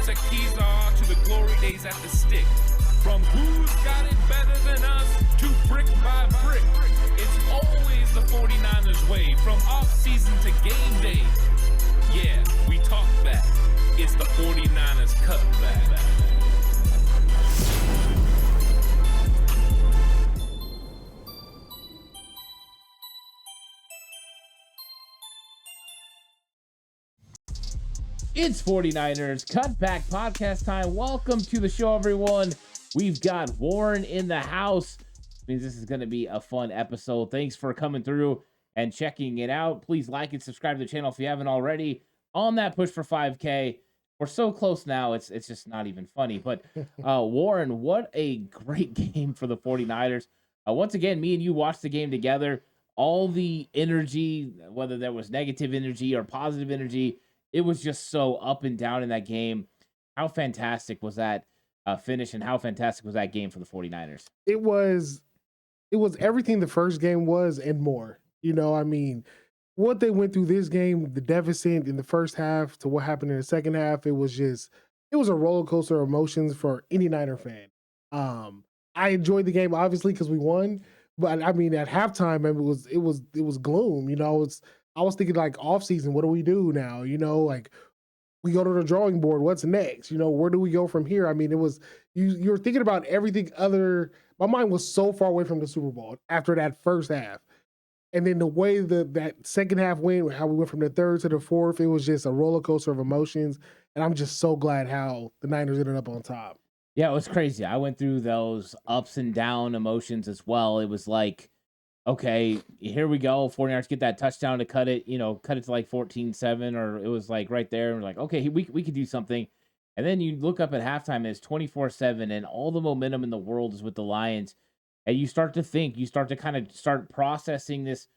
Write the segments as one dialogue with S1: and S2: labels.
S1: what the keys are to the glory days at the stick. From who's got it better than us to brick by brick. It's always the 49ers way, from off-season to game day. Yeah, we talk back. It's the 49ers Cutback.
S2: It's 49ers Cutback Podcast time. Welcome to the show, everyone. We've got Warren in the house. Means this is going to be a fun episode. Thanks for coming through and checking it out. Please like and subscribe to the channel if you haven't already. On that push for 5K. We're so close now, it's just not even funny. But Warren, what a great game for the 49ers. Once again, me and you watched the game together. All the energy, whether there was negative energy or positive energy, it was just so up and down in that game. How fantastic was that finish, and how fantastic was that game for the 49ers?
S3: It was everything the first game was and more. You know, I mean, what they went through this game, the deficit in the first half to what happened in the second half, it was a roller coaster of emotions for any Niner fan. I enjoyed the game obviously because we won, but I mean at halftime it was gloom. You know, I was thinking like off season, what do we do now? You know, like we go to the drawing board. What's next? You know, where do we go from here? I mean, it was you're thinking about everything other. My mind was so far away from the Super Bowl after that first half. And then the way that second half went, how we went from the third to the fourth, it was just a roller coaster of emotions. And I'm just so glad how the Niners ended up on top.
S2: Yeah, it was crazy. I went through those ups and down emotions as well. It was like, okay, here we go. 49ers get that touchdown to cut it to like 14-7, or it was like right there. And we're like, okay, we could do something. And then you look up at halftime and it's 24-7, and all the momentum in the world is with the Lions. And you start to think, you start to kind of start processing this.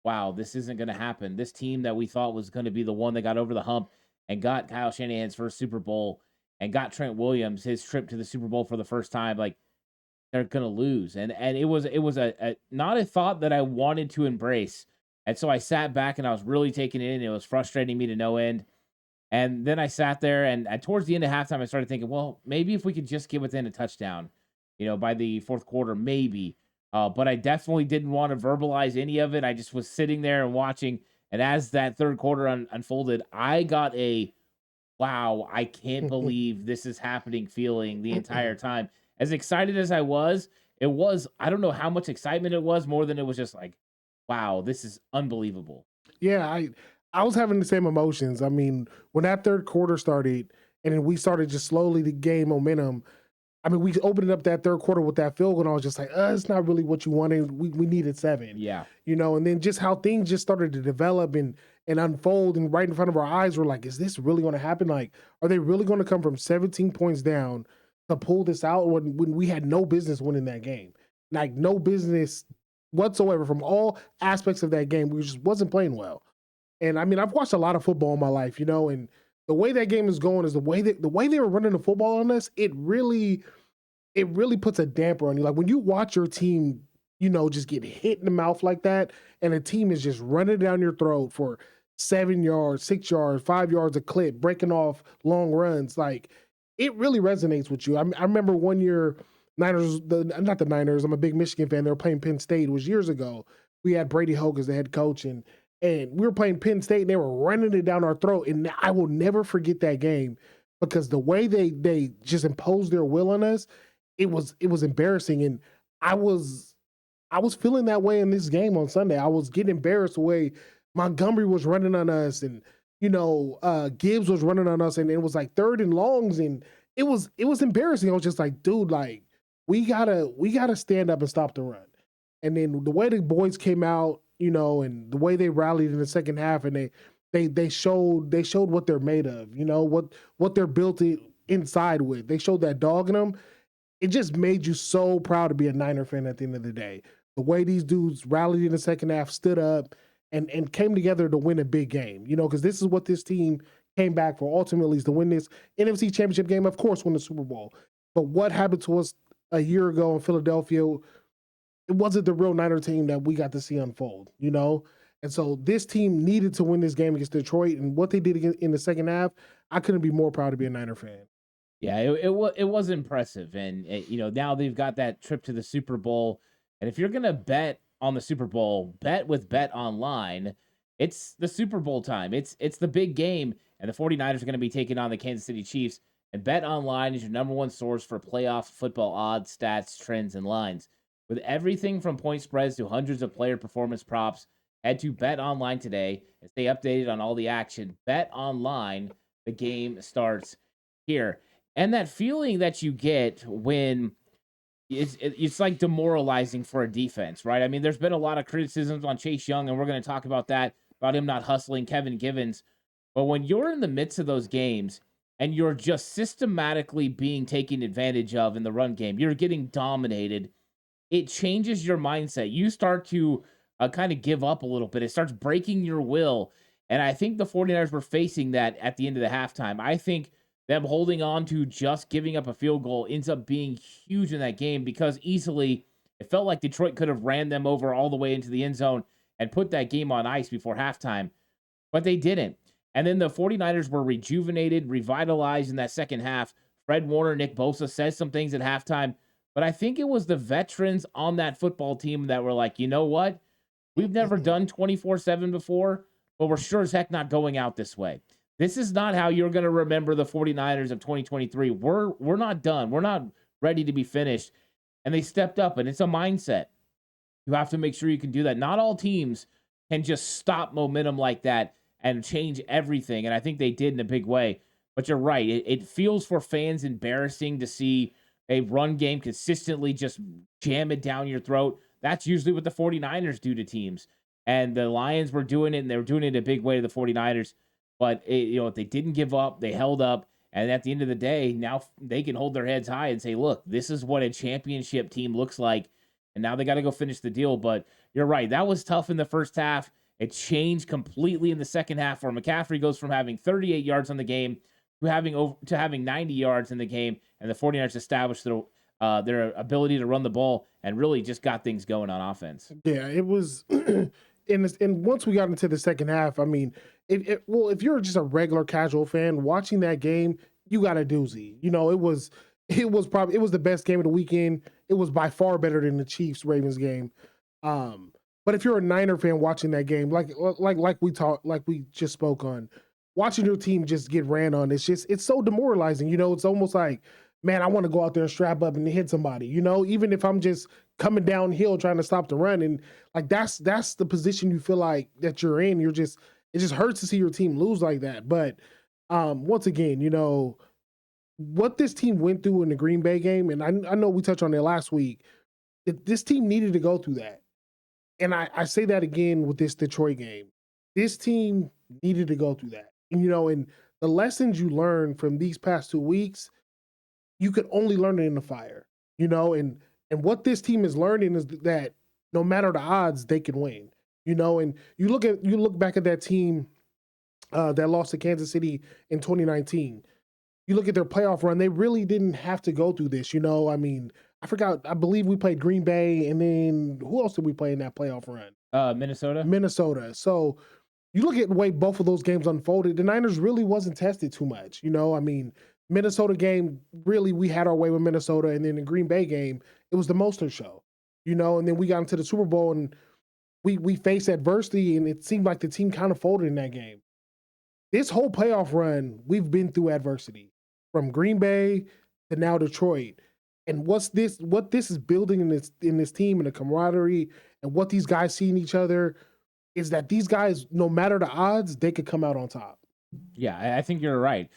S2: Wow, this isn't going to happen. This team that we thought was going to be the one that got over the hump and got Kyle Shanahan's first Super Bowl and got Trent Williams his trip to the Super Bowl for the first time, like they're going to lose. And it was a not a thought that I wanted to embrace. And so I sat back and I was really taking it in. It was frustrating me to no end. And then I sat there and towards the end of halftime, I started thinking, well, maybe if we could just get within a touchdown, by the fourth quarter, maybe. But I definitely didn't want to verbalize any of it. I just was sitting there and watching. And as that third quarter unfolded, I got a, wow, I can't believe this is happening feeling the entire time. As excited as I was, I don't know how much excitement it was, more than it was just like, wow, this is unbelievable.
S3: Yeah, I was having the same emotions. I mean, when that third quarter started and then we started just slowly to gain momentum, I mean, we opened up that third quarter with that field goal, and I was just like, it's not really what you wanted. We needed 7.
S2: Yeah.
S3: And then just how things just started to develop and unfold, and right in front of our eyes, we're like, is this really going to happen? Like, are they really going to come from 17 points down to pull this out when we had no business winning that game? Like, no business whatsoever from all aspects of that game. We just wasn't playing well. And, I mean, I've watched a lot of football in my life, and the way that game is going is the way they were running the football on us. It really puts a damper on you. Like when you watch your team, just get hit in the mouth like that, and a team is just running down your throat for 7 yards, 6 yards, 5 yards a clip, breaking off long runs. Like it really resonates with you. I remember one year, not the Niners. I'm a big Michigan fan. They were playing Penn State. It was years ago. We had Brady Hoke as the head coach, and we were playing Penn State, and they were running it down our throat. And I will never forget that game because the way they just imposed their will on us, it was embarrassing. And I was feeling that way in this game on Sunday. I was getting embarrassed the way Montgomery was running on us, and Gibbs was running on us, and it was like third and longs, and it was embarrassing. I was just like, dude, like we gotta stand up and stop the run. And then the way the boys came out, and the way they rallied in the second half, and they showed what they're made of, what they're built inside with. They showed that dog in them. It just made you so proud to be a Niner fan at the end of the day. The way these dudes rallied in the second half, stood up, and came together to win a big game, because this is what this team came back for ultimately, is to win this NFC Championship game, of course, win the Super Bowl. But what happened to us a year ago in Philadelphia, it wasn't the real Niner team that we got to see unfold, And so this team needed to win this game against Detroit, and what they did in the second half, I couldn't be more proud to be a Niner fan.
S2: Yeah, it was impressive, and now they've got that trip to the Super Bowl, and if you're gonna bet on the Super Bowl, bet with Bet Online. It's the Super Bowl time. It's the big game, and the 49ers are gonna be taking on the Kansas City Chiefs. And Bet Online is your number one source for playoff football odds, stats, trends, and lines. With everything from point spreads to hundreds of player performance props, head to Bet Online today and stay updated on all the action. Bet Online, the game starts here. And that feeling that you get when it's like demoralizing for a defense, right? I mean, there's been a lot of criticisms on Chase Young, and we're going to talk about that, about him not hustling Kevin Givens. But when you're in the midst of those games and you're just systematically being taken advantage of in the run game, you're getting dominated, it changes your mindset. You start to kind of give up a little bit. It starts breaking your will. And I think the 49ers were facing that at the end of the halftime. I think them holding on to just giving up a field goal ends up being huge in that game because easily it felt like Detroit could have ran them over all the way into the end zone and put that game on ice before halftime, but they didn't. And then the 49ers were rejuvenated, revitalized in that second half. Fred Warner, Nick Bosa says some things at halftime, but I think it was the veterans on that football team that were like, you know what? We've never done 24/7 before, but we're sure as heck not going out this way. This is not how you're going to remember the 49ers of 2023. We're not done. We're not ready to be finished. And they stepped up, and it's a mindset. You have to make sure you can do that. Not all teams can just stop momentum like that and change everything, and I think they did in a big way. But you're right. It feels for fans embarrassing to see a run game consistently just jam it down your throat. That's usually what the 49ers do to teams. And the Lions were doing it, and they were doing it in a big way to the 49ers. But they didn't give up. They held up. And at the end of the day, now they can hold their heads high and say, look, this is what a championship team looks like. And now they got to go finish the deal. But you're right. That was tough in the first half. It changed completely in the second half where McCaffrey goes from having 38 yards on the game to having 90 yards in the game. And the 49ers established their ability to run the ball and really just got things going on offense.
S3: Yeah, it was. And once we got into the second half, I mean, if you're just a regular casual fan watching that game, you got a doozy. It was the best game of the weekend. It was by far better than the Chiefs-Ravens game. But if you're a Niner fan watching that game, like we just spoke on, watching your team just get ran on, it's so demoralizing. It's almost like, man, I want to go out there and strap up and hit somebody. Even if I'm just coming downhill trying to stop the run, and like that's the position you feel like that you're in. It just hurts to see your team lose like that. But once again, what this team went through in the Green Bay game, and I know we touched on it last week. This team needed to go through that. And I say that again with this Detroit game. This team needed to go through that. And the lessons you learn from these past 2 weeks, you could only learn it in the fire. And what this team is learning is that no matter the odds, they can win. And you look back at that team that lost to Kansas City in 2019. You look at their playoff run, they really didn't have to go through this. I mean, I forgot. I believe we played Green Bay, and then who else did we play in that playoff run? Minnesota. So you look at the way both of those games unfolded. The Niners really wasn't tested too much. I mean, Minnesota game, really, we had our way with Minnesota, and then the Green Bay game, it was the Mostert show. And then we got into the Super Bowl, and we faced adversity, and it seemed like the team kind of folded in that game. This whole playoff run, we've been through adversity, from Green Bay to now Detroit. And what this is building in this team and the camaraderie and what these guys see in each other is that these guys, no matter the odds, they could come out on top.
S2: Yeah, I think you're right.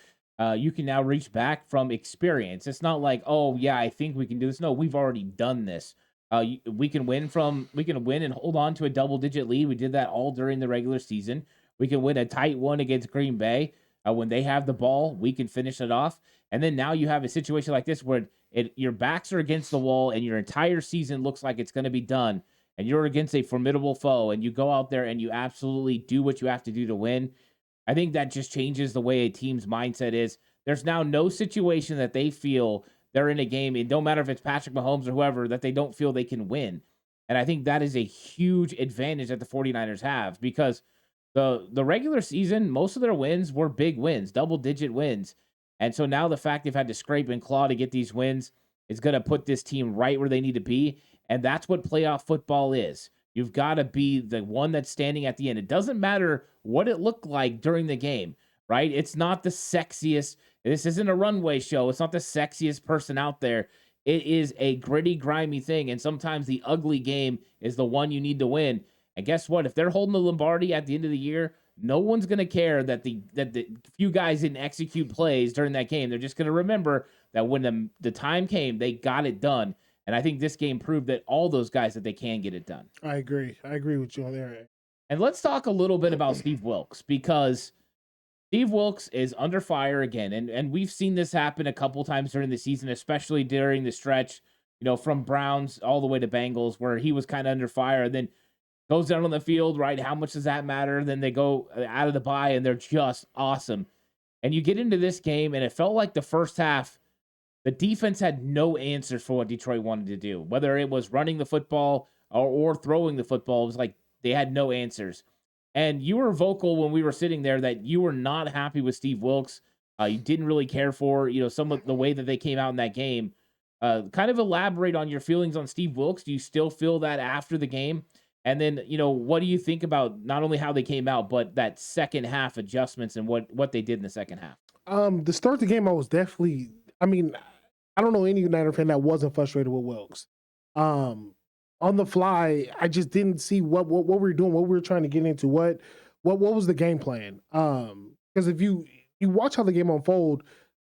S2: You can now reach back from experience. It's not like, oh yeah, I think we can do this. No, we've already done this. We can win and hold on to a double-digit lead. We did that all during the regular season. We can win a tight one against Green Bay. When they have the ball, we can finish it off. And then now you have a situation like this where your backs are against the wall and your entire season looks like it's going to be done. And you're against a formidable foe, and you go out there and you absolutely do what you have to do to win. I think that just changes the way a team's mindset is. There's now no situation that they feel they're in a game, and no matter if it's Patrick Mahomes or whoever, that they don't feel they can win. And I think that is a huge advantage that the 49ers have, because the regular season, most of their wins were big wins, double-digit wins. And so now the fact they've had to scrape and claw to get these wins is going to put this team right where they need to be. And that's what playoff football is. You've got to be the one that's standing at the end. It doesn't matter what it looked like during the game, right? It's not the sexiest. This isn't a runway show. It's not the sexiest person out there. It is a gritty, grimy thing. And sometimes the ugly game is the one you need to win. And guess what? If they're holding the Lombardi at the end of the year, no one's going to care that the few guys didn't execute plays during that game. They're just going to remember that when the time came, they got it done. And I think this game proved that all those guys that they can get it done.
S3: I agree with you on there.
S2: And let's talk a little bit about Steve Wilks, because Steve Wilks is under fire again. And we've seen this happen a couple times during the season, especially during the stretch, from Browns all the way to Bengals, where he was kind of under fire and then goes down on the field, right? How much does that matter? Then they go out of the bye and they're just awesome. And you get into this game and it felt like the first half, the defense had no answers for what Detroit wanted to do. Whether it was running the football or throwing the football, it was like they had no answers. And you were vocal when we were sitting there that you were not happy with Steve Wilks. You didn't really care for, some of the way that they came out in that game. Kind of elaborate on your feelings on Steve Wilks. Do you still feel that after the game? And then, what do you think about not only how they came out, but that second half adjustments and what they did in the second half?
S3: To start the game, I was definitely, I don't know any United fan that wasn't frustrated with Wilks. On the fly, I just didn't see what we were doing, what we were trying to get into, what was the game plan. Because if you watch how the game unfold,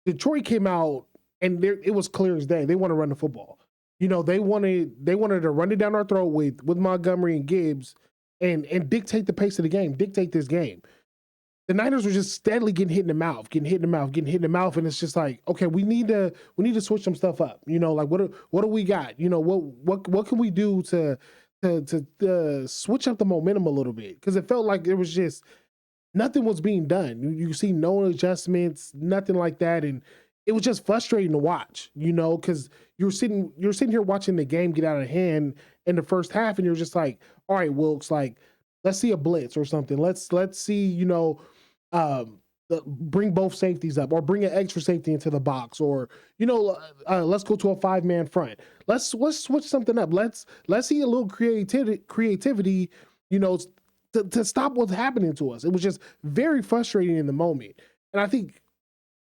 S3: Detroit came out and it was clear as day. They want to run the football. They wanted to run it down our throat with Montgomery and Gibbs and dictate the pace of the game, dictate this game. The Niners were just steadily getting hit in the mouth. And it's just like, okay, we need to switch some stuff up. Like what do we got? What can we do to switch up the momentum a little bit? Because it felt like it was just nothing was being done. You see no adjustments, nothing like that, and it was just frustrating to watch. Because you're sitting here watching the game get out of hand in the first half, and you're just like, all right, Wilks, like let's see a blitz or something. Let's see, bring both safeties up or bring an extra safety into the box, or let's go to a 5-man front. Let's switch something up. Let's see a little creativity, to stop what's happening to us. It was just very frustrating in the moment, and I think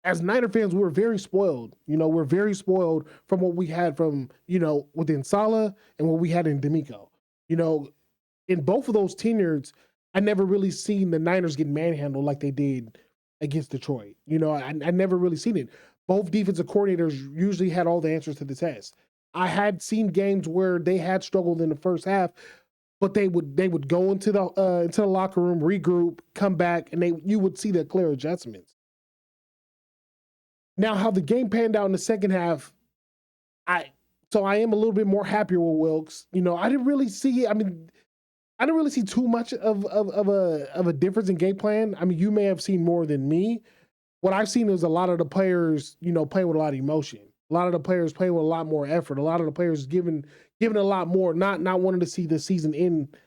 S3: as Niner fans, we're very spoiled. We're very spoiled from what we had from within Saleh and what we had in D'Amico. In both of those tenures, I never really seen the Niners get manhandled like they did against Detroit. I never really seen it. Both defensive coordinators usually had all the answers to the test. I had seen games where they had struggled in the first half, but they would go into the locker room, regroup, come back, and you would see the clear adjustments. Now, how the game panned out in the second half, I am a little bit more happier with Wilks. I didn't really see it. I didn't really see too much of a difference in game plan. You may have seen more than me. What I've seen is a lot of the players, playing with a lot of emotion. A lot of the players playing with a lot more effort. A lot of the players giving a lot more, not wanting to see the season end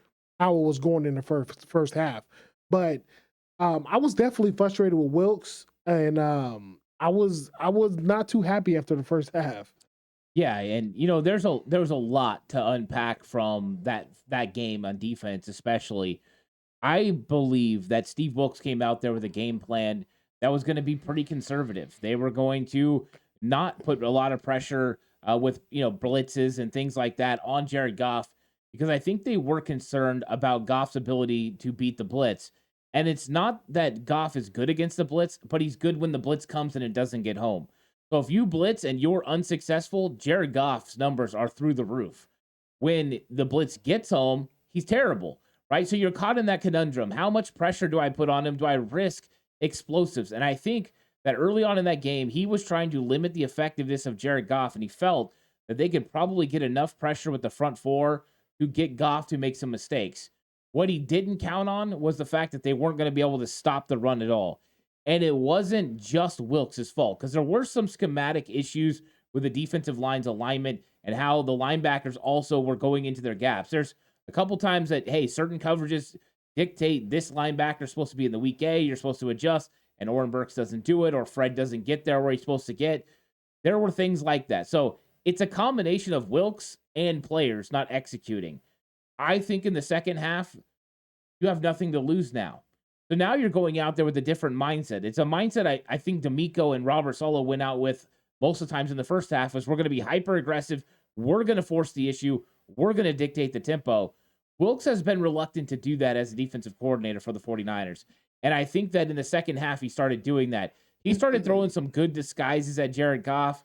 S3: how it was going in the first half. But I was definitely frustrated with Wilks, and I was not too happy after the first half.
S2: Yeah, and there's a lot to unpack from that game on defense, especially. I believe that Steve Wilks came out there with a game plan that was going to be pretty conservative. They were going to not put a lot of pressure with blitzes and things like that on Jared Goff, because I think they were concerned about Goff's ability to beat the blitz. And it's not that Goff is good against the blitz, but he's good when the blitz comes and it doesn't get home. So if you blitz and you're unsuccessful, Jared Goff's numbers are through the roof. When the blitz gets home, he's terrible, right? So you're caught in that conundrum. How much pressure do I put on him? Do I risk explosives? And I think that early on in that game, he was trying to limit the effectiveness of Jared Goff, and he felt that they could probably get enough pressure with the front four to get Goff to make some mistakes. What he didn't count on was the fact that they weren't going to be able to stop the run at all. And it wasn't just Wilks' fault, because there were some schematic issues with the defensive line's alignment and how the linebackers also were going into their gaps. There's a couple times that, hey, certain coverages dictate this linebacker is supposed to be in the weak A, you're supposed to adjust, and Oren Burks doesn't do it, or Fred doesn't get there where he's supposed to get. There were things like that. So it's a combination of Wilks and players not executing. I think in the second half, you have nothing to lose now. So now you're going out there with a different mindset. It's a mindset I think D'Amico and Robert Saleh went out with most of the times in the first half was we're going to be hyper aggressive. We're going to force the issue. We're going to dictate the tempo. Wilks has been reluctant to do that as a defensive coordinator for the 49ers. And I think that in the second half, he started doing that. He started throwing some good disguises at Jared Goff.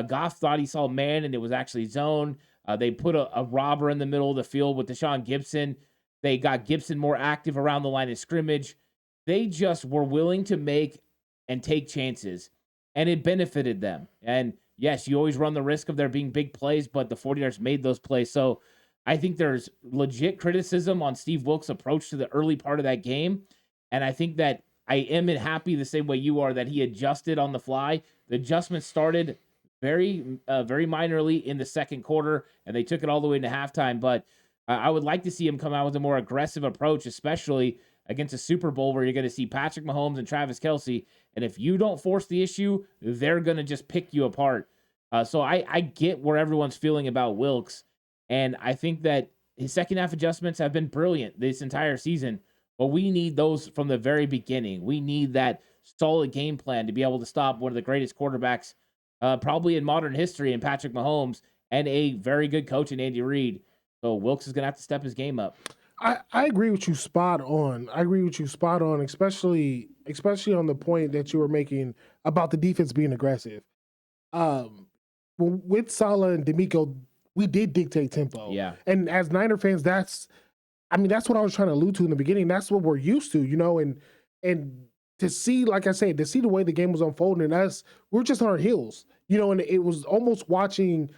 S2: Goff thought he saw man, and it was actually zone. They put a robber in the middle of the field with Deshaun Gibson. They got Gibson more active around the line of scrimmage. They just were willing to make and take chances, and it benefited them. And yes, you always run the risk of there being big plays, but the 49ers made those plays. So I think there's legit criticism on Steve Wilks' approach to the early part of that game. And I think that I am happy the same way you are that he adjusted on the fly. The adjustment started very minorly in the second quarter, and they took it all the way into halftime. But I would like to see him come out with a more aggressive approach, especially against a Super Bowl where you're going to see Patrick Mahomes and Travis Kelce. And if you don't force the issue, they're going to just pick you apart. So I get where everyone's feeling about Wilks. And I think that his second half adjustments have been brilliant this entire season. But we need those from the very beginning. We need that solid game plan to be able to stop one of the greatest quarterbacks probably in modern history in Patrick Mahomes and a very good coach in Andy Reid. So Wilks is going to have to step his game up.
S3: I agree with you spot on. Especially on the point that you were making about the defense being aggressive. With Saleh and D'Amico, we did dictate tempo.
S2: Yeah.
S3: And as Niner fans, that's what I was trying to allude to in the beginning. That's what we're used to, and to see, like I said, to see the way the game was unfolding, and we're just on our heels, and it was almost watching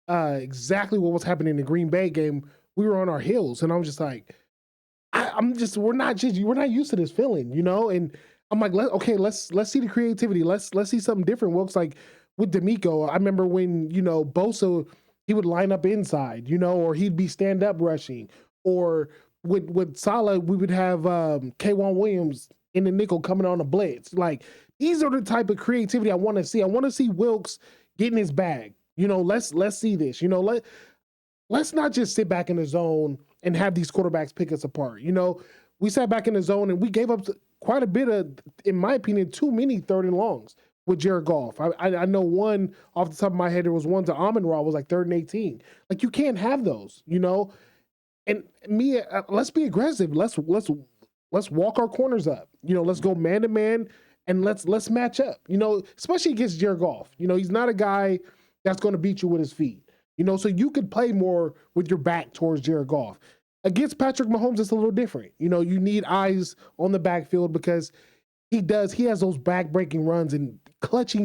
S3: exactly what was happening in the Green Bay game. We were on our heels, and I'm just like, we're not used to this feeling, and I'm like, let's see the creativity. Let's see something different. Wilks, like with D'Amico, I remember when, Bosa, he would line up inside, or he'd be stand up rushing, or with Saleh, we would have K'Wan Williams in the nickel coming on a blitz. Like, these are the type of creativity I want to see. I want to see Wilks getting his bag. Let's see this. Let's not just sit back in the zone and have these quarterbacks pick us apart. We sat back in the zone and we gave up quite a bit of, in my opinion, too many 3rd and longs with Jared Goff. I know one off the top of my head, there was one to Amon-Ra was like 3rd and 18. Like, you can't have those, And let's be aggressive. Let's walk our corners up. Let's go man to man and let's match up. Especially against Jared Goff. He's not a guy that's going to beat you with his feet. So you could play more with your back towards Jared Goff. Against Patrick Mahomes, it's a little different. You need eyes on the backfield because he has those back-breaking runs and clutch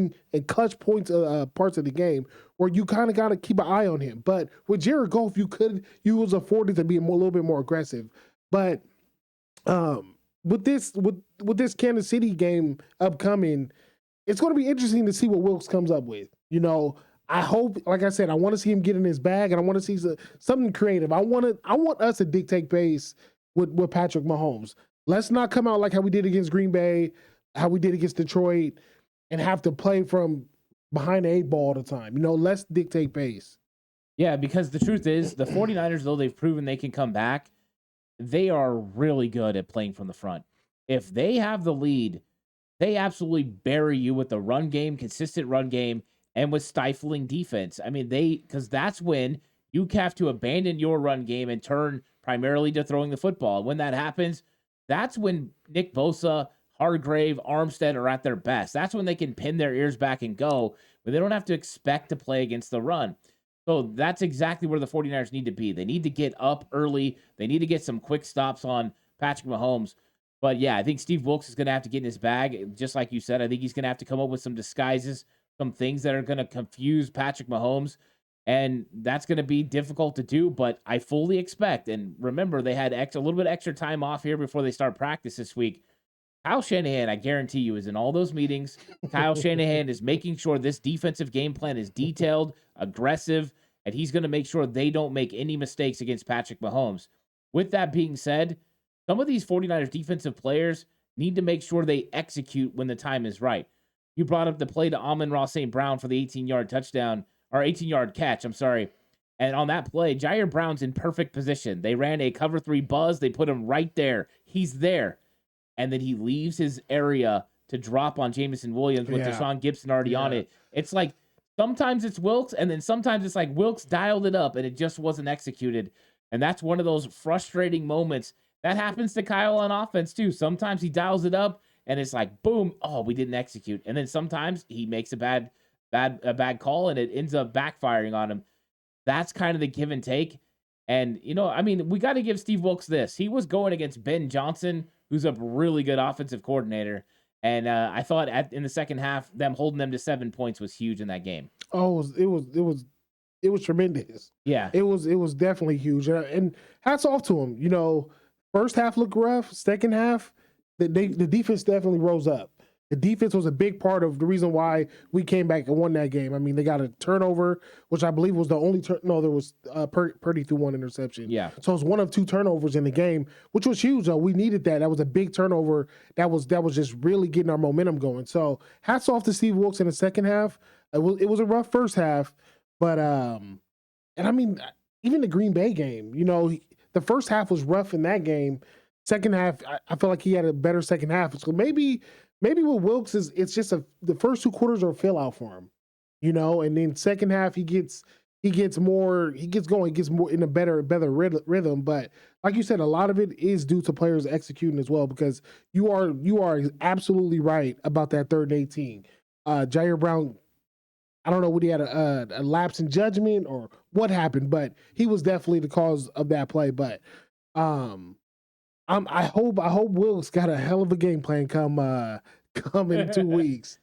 S3: points, parts of the game where you kind of got to keep an eye on him. But with Jared Goff, you was afforded to be a little bit more aggressive. But with this Kansas City game upcoming, it's going to be interesting to see what Wilks comes up with. I hope, like I said, I want to see him get in his bag, and I want to see something creative. I want us to dictate pace with Patrick Mahomes. Let's not come out like how we did against Green Bay, how we did against Detroit, and have to play from behind the 8 ball all the time. Let's dictate pace.
S2: Yeah, because the truth is, the 49ers, though they've proven they can come back, they are really good at playing from the front. If they have the lead, they absolutely bury you with the run game, consistent run game, and with stifling defense. I mean, because that's when you have to abandon your run game and turn primarily to throwing the football. When that happens, that's when Nick Bosa, Hargrave, Armstead are at their best. That's when they can pin their ears back and go, but they don't have to expect to play against the run. So that's exactly where the 49ers need to be. They need to get up early. They need to get some quick stops on Patrick Mahomes. But yeah, I think Steve Wilks is going to have to get in his bag. Just like you said, I think he's going to have to come up with some disguises, some things that are going to confuse Patrick Mahomes. And that's going to be difficult to do, but I fully expect. And remember, they had a little bit extra time off here before they start practice this week. Kyle Shanahan, I guarantee you, is in all those meetings. Kyle Shanahan is making sure this defensive game plan is detailed, aggressive, and he's going to make sure they don't make any mistakes against Patrick Mahomes. With that being said, some of these 49ers defensive players need to make sure they execute when the time is right. You brought up the play to Amon-Ra St. Brown for the 18-yard touchdown, or 18-yard catch, I'm sorry. And on that play, Jair Brown's in perfect position. They ran a cover 3 buzz. They put him right there. He's there. And then he leaves his area to drop on Jamison Williams with Deshaun Gibson already on it. It's like sometimes it's Wilkes, and then sometimes it's like Wilkes dialed it up, and it just wasn't executed. And that's one of those frustrating moments. That happens to Kyle on offense, too. Sometimes he dials it up, and it's like, boom, oh, we didn't execute. And then sometimes he makes a bad call, and it ends up backfiring on him. That's kind of the give and take. And, we got to give Steve Wilkes this. He was going against Ben Johnson, who's a really good offensive coordinator. And I thought in the second half, them holding them to 7 points was huge in that game.
S3: Oh, it was tremendous.
S2: Yeah.
S3: It was definitely huge. And hats off to him. First half looked rough. Second half, the defense definitely rose up. The defense was a big part of the reason why we came back and won that game. I mean, they got a turnover, which I believe was the only no, there was Purdy threw one interception.
S2: Yeah.
S3: So it was one of 2 turnovers in the game, which was huge, though. We needed that. That was a big turnover. That was just really getting our momentum going. So hats off to Steve Wilkes in the second half. It was a rough first half, but and I mean, even the Green Bay game, the first half was rough in that game. Second half, I feel like he had a better second half. So maybe with Wilkes it's just the first 2 quarters are a fill out for him, and then second half he gets more in a better rhythm. But like you said, a lot of it is due to players executing as well, because you are absolutely right about that 3rd and 18. Jair Brown, I don't know what he had a lapse in judgment or what happened, but he was definitely the cause of that play. But I hope Wilkes got a hell of a game plan come in 2 weeks.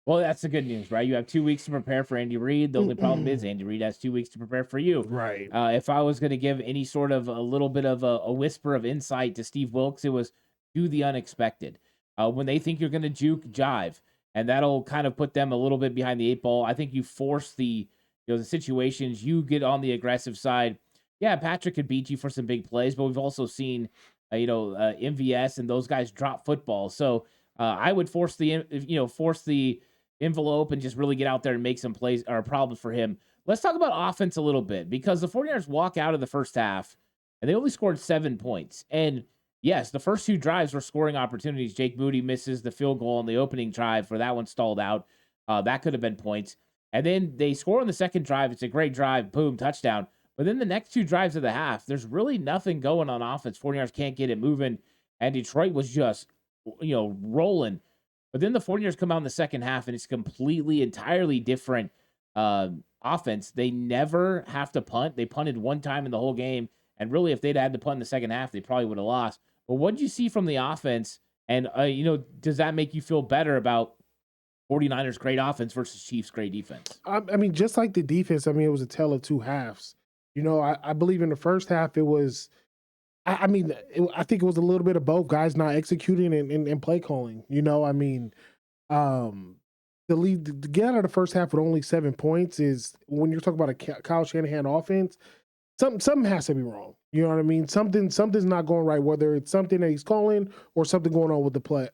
S2: Well, that's the good news, right? You have 2 weeks to prepare for Andy Reid. The only problem is Andy Reid has 2 weeks to prepare for you.
S3: Right.
S2: If I was going to give any sort of a little bit of a whisper of insight to Steve Wilkes, it was do the unexpected. When they think you're going to juke, jive. And that'll kind of put them a little bit behind the 8 ball. I think you force the situations. You get on the aggressive side. Yeah, Patrick could beat you for some big plays, but we've also seen MVS and those guys drop football. So I would force the envelope and just really get out there and make some plays or problems for him. Let's talk about offense a little bit, because the 49ers walk out of the first half and they only scored 7 points. And yes, the first 2 drives were scoring opportunities. Jake Moody misses the field goal on the opening drive where that one stalled out. That could have been points. And then they score on the second drive. It's a great drive. Boom, touchdown. But then the next 2 drives of the half, there's really nothing going on offense. 49ers can't get it moving. And Detroit was just, rolling. But then the 49ers come out in the second half, and it's completely, entirely different offense. They never have to punt. They punted 1 time in the whole game. And really, if they'd had to punt in the second half, they probably would have lost. But what did you see from the offense? And, does that make you feel better about 49ers' great offense versus Chiefs' great defense?
S3: I mean, just like the defense, it was a tale of 2 halves. I believe in the first half it was, I think it was a little bit of both, guys not executing and play calling. To get out of the first half with only 7 points is, when you're talking about a Kyle Shanahan offense, something has to be wrong. You know what I mean? Something's not going right, whether it's something that he's calling or something going on with the play,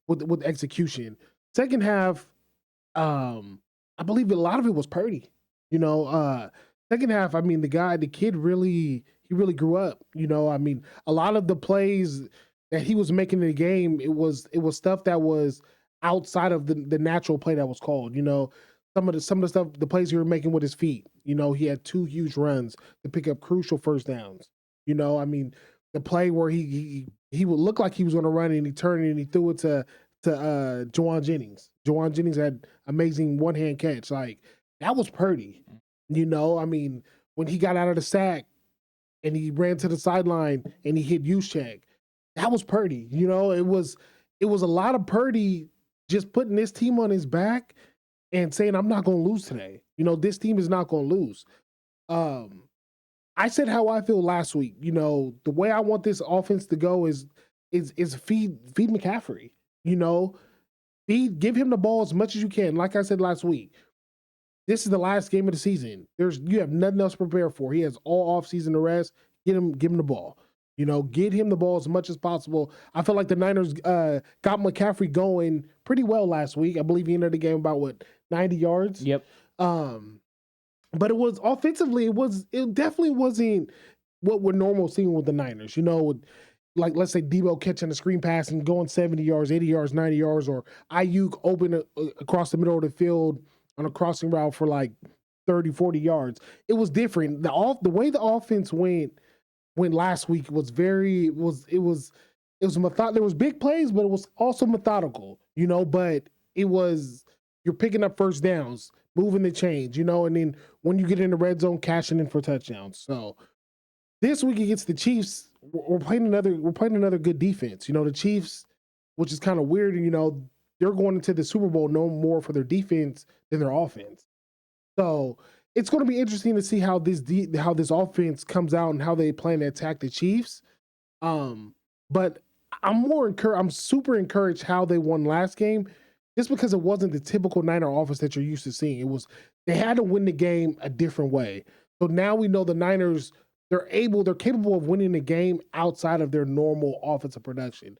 S3: with execution. Second half, I believe a lot of it was Purdy. Second half, the kid really grew up. A lot of the plays that he was making in the game, it was stuff that was outside of the natural play that was called. Some of the stuff, the plays he was making with his feet. He had 2 huge runs to pick up crucial first downs. The play where he would look like he was going to run and he turned and he threw it to Juwan Jennings. Juwan Jennings had amazing one-hand catch. Like, that was Purdy. When he got out of the sack and he ran to the sideline and he hit Juszczyk, that was Purdy. It was a lot of Purdy just putting this team on his back and saying, I'm not going to lose today. This team is not going to lose. I said how I feel last week. The way I want this offense to go is feed McCaffrey. Give him the ball as much as you can. Like I said last week, this is the last game of the season. You have nothing else to prepare for. He has all offseason to rest. Give him the ball. You know, get him the ball as much as possible. I feel like the Niners got McCaffrey going pretty well last week. I believe he ended the game about 90 yards.
S2: Yep.
S3: But it was offensively, it definitely wasn't what we're normal seeing with the Niners. You know, like let's say Debo catching a screen pass and going 70 yards, 80 yards, 90 yards, or Ayuk open across the middle of the field on a crossing route for like 30, 40 yards. It was different. The way the offense went last week was there was big plays, but it was also methodical, you know, but you're picking up first downs, moving the chains, you know, and then when you get in the red zone, cashing in for touchdowns. So this week against the Chiefs, we're playing another good defense. You know, the Chiefs, which is kind of weird, you know, they're going into the Super Bowl known more for their defense than their offense. So it's going to be interesting to see how this offense comes out and how they plan to attack the Chiefs. But I'm super encouraged how they won last game, just because it wasn't the typical Niner offense that you're used to seeing. They had to win the game a different way. So now we know the Niners, they're capable of winning the game outside of their normal offensive production.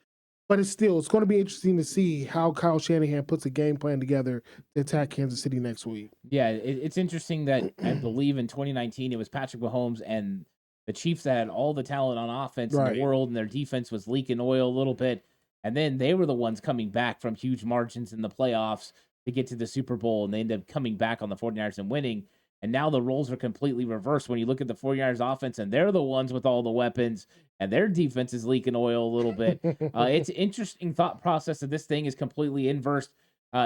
S3: But it's going to be interesting to see how Kyle Shanahan puts a game plan together to attack Kansas City next week.
S2: Yeah, it's interesting that I believe in 2019 it was Patrick Mahomes and the Chiefs that had all the talent on offense in the world, and their defense was leaking oil a little bit. And then they were the ones coming back from huge margins in the playoffs to get to the Super Bowl, and they ended up coming back on the 49ers and winning. And now the roles are completely reversed when you look at the 49ers offense, and they're the ones with all the weapons, and their defense is leaking oil a little bit. It's an interesting thought process that this thing is completely inversed,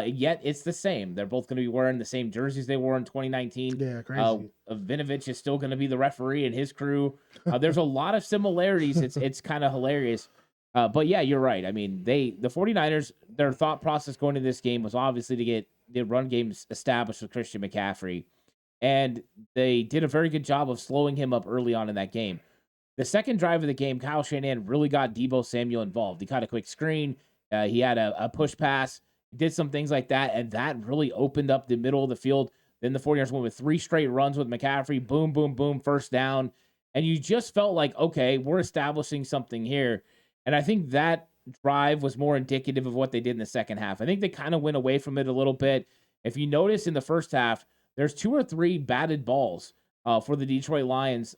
S2: yet it's the same. They're both going to be wearing the same jerseys they wore in 2019.
S3: Yeah, crazy.
S2: Vinovich is still going to be the referee and his crew. There's a lot of similarities. It's kind of hilarious. But yeah, you're right. I mean, the 49ers, their thought process going into this game was obviously to get the run games established with Christian McCaffrey. And they did a very good job of slowing him up early on in that game. The second drive of the game, Kyle Shanahan really got Deebo Samuel involved. He caught a quick screen. He had a push pass. He did some things like that, and that really opened up the middle of the field. Then the 49ers went with 3 straight runs with McCaffrey. Boom, boom, boom, first down. And you just felt like, okay, we're establishing something here. And I think that drive was more indicative of what they did in the second half. I think they kind of went away from it a little bit. If you notice in the first half, there's 2 or 3 batted balls for the Detroit Lions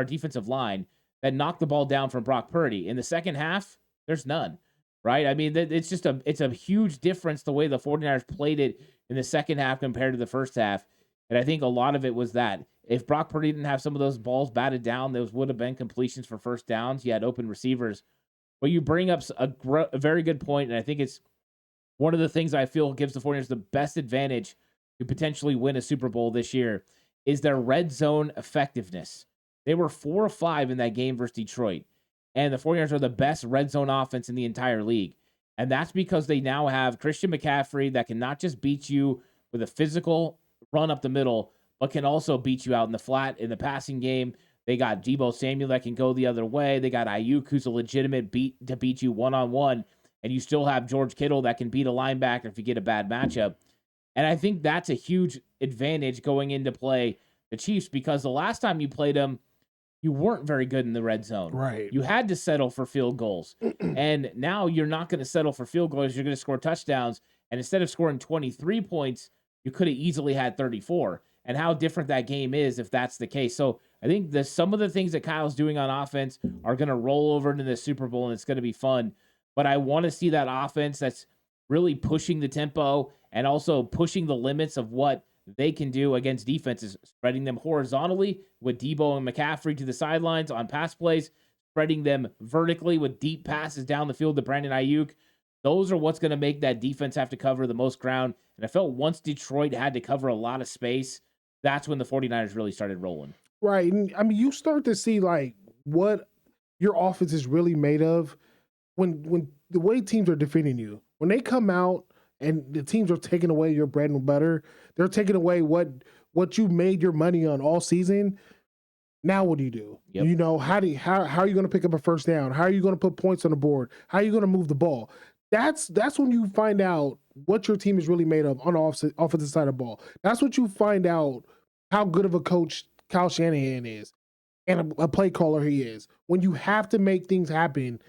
S2: defensive line that knocked the ball down from Brock Purdy. In the second half, there's none, right? I mean, it's a huge difference the way the 49ers played it in the second half compared to the first half. And I think a lot of it was that. If Brock Purdy didn't have some of those balls batted down, those would have been completions for first downs. You had open receivers. But you bring up a very good point, and I think it's one of the things I feel gives the 49ers the best advantage to potentially win a Super Bowl this year is their red zone effectiveness. They were 4 or 5 in that game versus Detroit, and the 49ers are the best red zone offense in the entire league. And that's because they now have Christian McCaffrey that can not just beat you with a physical run up the middle, but can also beat you out in the flat in the passing game. They got Deebo Samuel that can go the other way. They got Ayuk, who's a legitimate to beat you one-on-one, and you still have George Kittle that can beat a linebacker if you get a bad matchup. And I think that's a huge advantage going into play the Chiefs, because the last time you played them, you weren't very good in the red zone.
S3: Right.
S2: You had to settle for field goals. And now you're not going to settle for field goals. You're going to score touchdowns. And instead of scoring 23 points, you could have easily had 34. And how different that game is if that's the case. So I think some of the things that Kyle's doing on offense are going to roll over into the Super Bowl, and it's going to be fun. But I want to see that offense that's really pushing the tempo and also pushing the limits of what they can do against defenses, spreading them horizontally with Deebo and McCaffrey to the sidelines on pass plays, spreading them vertically with deep passes down the field to Brandon Ayuk. Those are what's going to make that defense have to cover the most ground. And I felt once Detroit had to cover a lot of space, that's when the 49ers really started rolling.
S3: Right. And I mean, you start to see like what your offense is really made of when the way teams are defending you. When they come out and the teams are taking away your bread and butter, they're taking away what you made your money on all season. Now what do you do?
S2: Yep.
S3: You know, how are you going to pick up a first down? How are you going to put points on the board? How are you going to move the ball? That's when you find out what your team is really made of on the offensive side of the ball. That's what you find out how good of a coach Kyle Shanahan is. and a play caller he is. When you have to make things happen,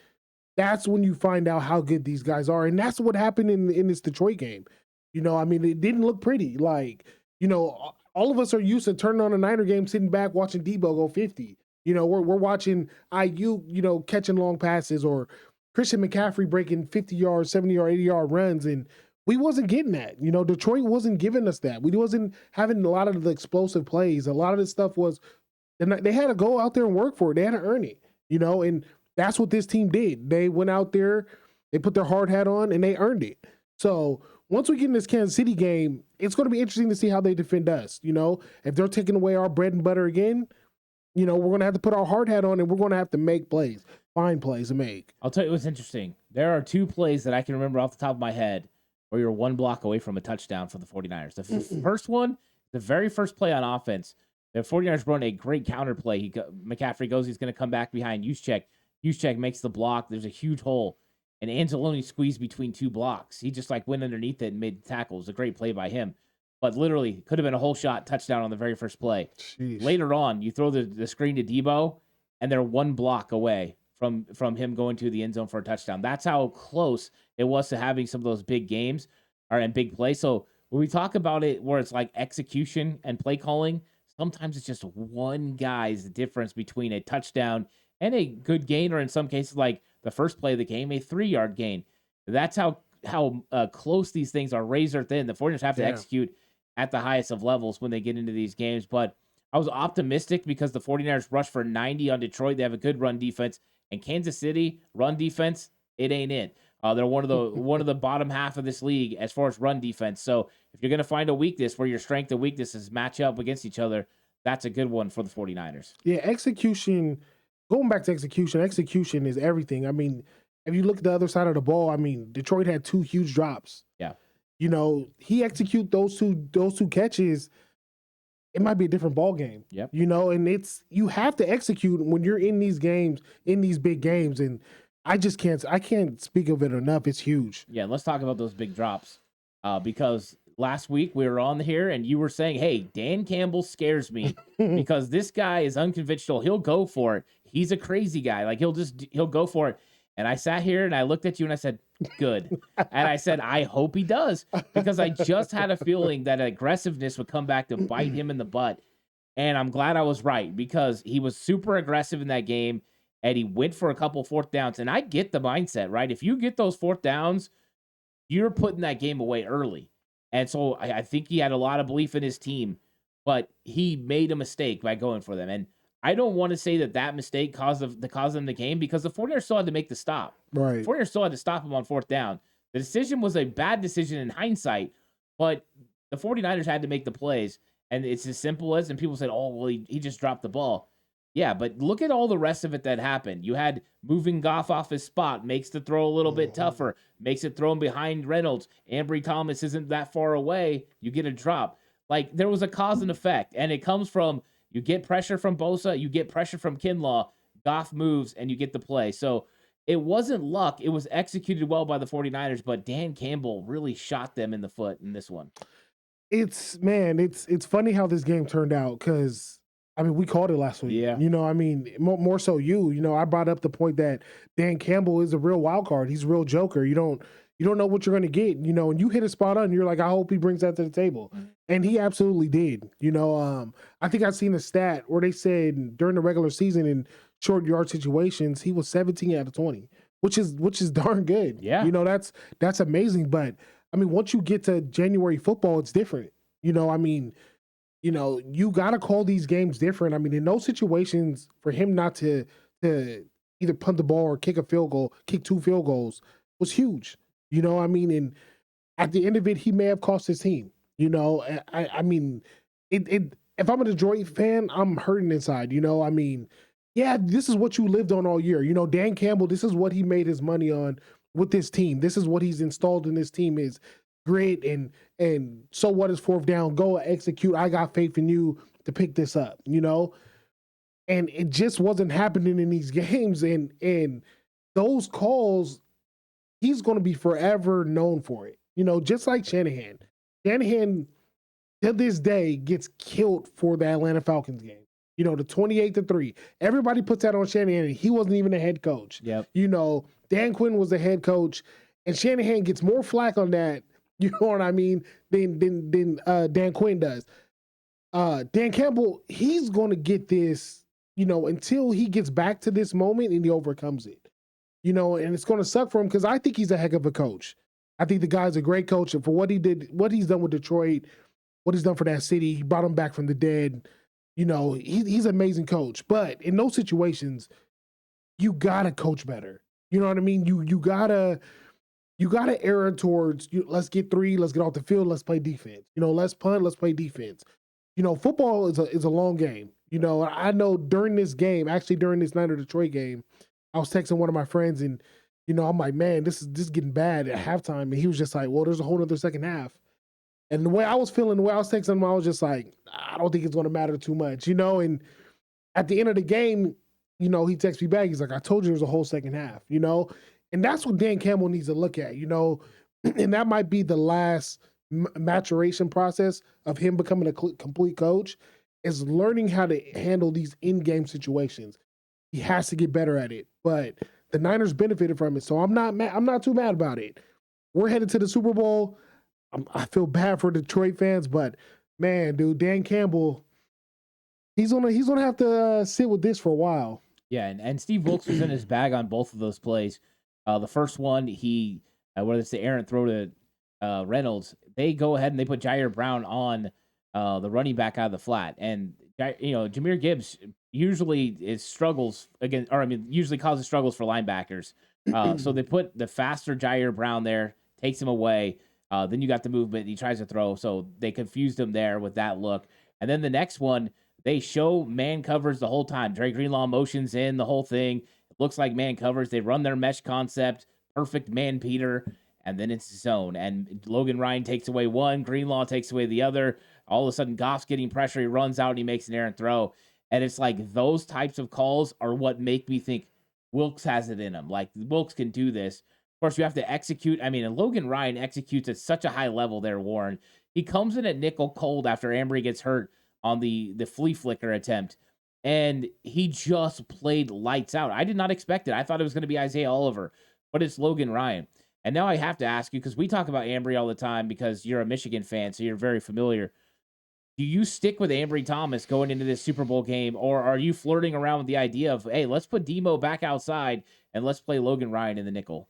S3: that's when you find out how good these guys are. And that's what happened in this Detroit game. I mean, it didn't look pretty. Like, all of us are used to turning on a Niner game, sitting back, watching Debo go 50. We're watching IU, catching long passes, or Christian McCaffrey breaking 50-yard, 70-yard, 80-yard runs. And we wasn't getting that. Detroit wasn't giving us that. We wasn't having a lot of the explosive plays. A lot of this stuff was, they had to go out there and work for it. They had to earn it, and that's what this team did. They went out there, they put their hard hat on, and they earned it. So once we get in this Kansas City game, it's going to be interesting to see how they defend us. If they're taking away our bread and butter again, we're going to have to put our hard hat on, and we're going to have to make plays, find plays to make.
S2: I'll tell you what's interesting. There are 2 plays that I can remember off the top of my head where you're 1 block away from a touchdown for the 49ers. The first one, the very first play on offense, the 49ers run a great counter play. McCaffrey goes, he's going to come back behind Juszczyk. Juszczyk makes the block. There's a huge hole. And Anzalone squeezed between 2 blocks. He just went underneath it and made the tackle. It was a great play by him. But literally, could have been a whole shot touchdown on the very first play.
S3: Jeez.
S2: Later on, you throw the screen to Debo, and they're 1 block away from him going to the end zone for a touchdown. That's how close it was to having some of those big games and big plays. So when we talk about it where it's like execution and play calling, sometimes it's just one guy's difference between a touchdown and a good gain, or in some cases, like the first play of the game, a 3-yard gain. That's how close these things are, razor thin. The 49ers have to execute at the highest of levels when they get into these games. But I was optimistic because the 49ers rushed for 90 on Detroit. They have a good run defense. And Kansas City, run defense, it ain't it. They're one of the bottom half of this league as far as run defense. So if you're going to find a weakness where your strength and weaknesses match up against each other, that's a good one for the 49ers.
S3: Yeah, execution. Going back to execution is everything. I mean, if you look at the other side of the ball, I mean, Detroit had 2 huge drops.
S2: Yeah.
S3: He execute those two catches, it might be a different ball game.
S2: Yep.
S3: And you have to execute when you're in these games, in these big games. And I can't speak of it enough. It's huge.
S2: Yeah, let's talk about those big drops. Because last week we were on here and you were saying, hey, Dan Campbell scares me because this guy is unconventional. He'll go for it. He's a crazy guy. Like he'll go for it. And I sat here and I looked at you and I said, good. And I said, I hope he does, because I just had a feeling that aggressiveness would come back to bite him in the butt. And I'm glad I was right, because he was super aggressive in that game and he went for a couple 4th downs. And I get the mindset, right? If you get those 4th downs, you're putting that game away early. And so I think he had a lot of belief in his team, but he made a mistake by going for them. And I don't want to say that mistake caused them the game, because the 49ers still had to make the stop.
S3: Right.
S2: The 49ers still had to stop him on 4th down. The decision was a bad decision in hindsight, but the 49ers had to make the plays. And it's as simple as, and people said, oh, well, he just dropped the ball. Yeah, but look at all the rest of it that happened. You had moving Goff off his spot, makes the throw a little bit tougher, makes it thrown behind Reynolds. Ambry Thomas isn't that far away. You get a drop. Like, there was a cause and effect, and it comes from, you get pressure from Bosa, you get pressure from Kinlaw, Goff moves, and you get the play. So it wasn't luck. It was executed well by the 49ers, but Dan Campbell really shot them in the foot in this one.
S3: It's funny how this game turned out, because I mean, we called it last week.
S2: Yeah.
S3: I mean, more so I brought up the point that Dan Campbell is a real wild card. He's a real joker. You don't know what you're going to get, and you hit a spot on, you're like, I hope he brings that to the table. Mm-hmm. And he absolutely did. I think I've seen a stat where they said during the regular season in short yard situations, he was 17 out of 20, which is darn good.
S2: Yeah.
S3: That's amazing. But I mean, once you get to January football, it's different. I mean, you got to call these games different. I mean, in those situations, for him not to either punt the ball or kick a field goal, kick 2 field goals was huge. I mean, and at the end of it, he may have cost his team. I mean, if I'm a Detroit fan, I'm hurting inside. I mean, yeah, this is what you lived on all year. Dan Campbell, this is what he made his money on with this team. This is what he's installed in this team is grit and so what is 4th down? Go execute. I got faith in you to pick this up. And it just wasn't happening in these games. And those calls, he's going to be forever known for it. Just like Shanahan. Shanahan, to this day, gets killed for the Atlanta Falcons game. the 28-3. Everybody puts that on Shanahan. And he wasn't even a head coach.
S2: Yep.
S3: Dan Quinn was the head coach, and Shanahan gets more flack on that, you know what I mean, than Dan Quinn does. Dan Campbell, he's going to get this, until he gets back to this moment and he overcomes it. And it's going to suck for him because I think he's a heck of a coach. I think the guy's a great coach, and for what he did, what he's done with Detroit, what he's done for that city, he brought him back from the dead. He's an amazing coach. But in those situations, you gotta coach better. You know what I mean? You gotta err towards let's get 3, let's get off the field, let's play defense. Let's punt, let's play defense. Football is a long game. I know during this game, actually during this Niner Detroit game, I was texting one of my friends, and I'm like, man, this is getting bad at halftime, and he was just like, well, there's a whole other second half. And the way I was feeling, the way I was texting him, I was just like, I don't think it's going to matter too much, And at the end of the game, he texts me back. He's like, I told you there's a whole second half, And that's what Dan Campbell needs to look at, And that might be the last maturation process of him becoming a complete coach, is learning how to handle these in-game situations. He has to get better at it. But the Niners benefited from it, so I'm not too mad about it. We're headed to the Super Bowl. I feel bad for Detroit fans, but man, dude, Dan Campbell, he's gonna have to sit with this for a while.
S2: Yeah, and Steve Wilkes was in his bag on both of those plays. The first one, whether it's the errant throw to Reynolds, they go ahead and they put Jair Brown on the running back out of the flat, and Jahmyr Gibbs usually usually causes struggles for linebackers. So they put the faster Jair Brown there, takes him away. Then you got the movement. He tries to throw, so they confused him there with that look. And then the next one, they show man covers the whole time. Dre Greenlaw motions in the whole thing. It looks like man covers. They run their mesh concept, perfect man Peter, and then it's zone. And Logan Ryan takes away one, Greenlaw takes away the other. All of a sudden, Goff's getting pressure. He runs out and he makes an errant throw. And it's like those types of calls are what make me think Wilkes has it in him. Like, Wilkes can do this. Of course, you have to execute. I mean, and Logan Ryan executes at such a high level there, Warren. He comes in at nickel cold after Ambry gets hurt on the flea flicker attempt. And he just played lights out. I did not expect it. I thought it was going to be Isaiah Oliver, but it's Logan Ryan. And now I have to ask you, because we talk about Ambry all the time because you're a Michigan fan, so you're very familiar. Do you stick with Ambry Thomas going into this Super Bowl game, or are you flirting around with the idea of, hey, let's put Demo back outside and let's play Logan Ryan in the nickel?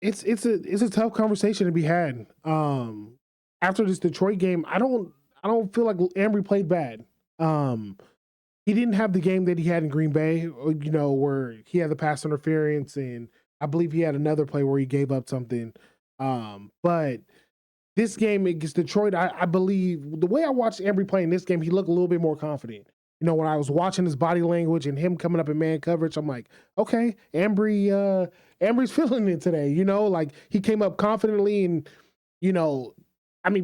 S3: It's a tough conversation to be had. After this Detroit game, I don't feel like Ambry played bad. He didn't have the game that he had in Green Bay, where he had the pass interference, and I believe he had another play where he gave up something. But this game against Detroit, I believe the way I watched Ambry play in this game, he looked a little bit more confident. When I was watching his body language and him coming up in man coverage, I'm like, okay, Ambry's feeling it today. Like he came up confidently, and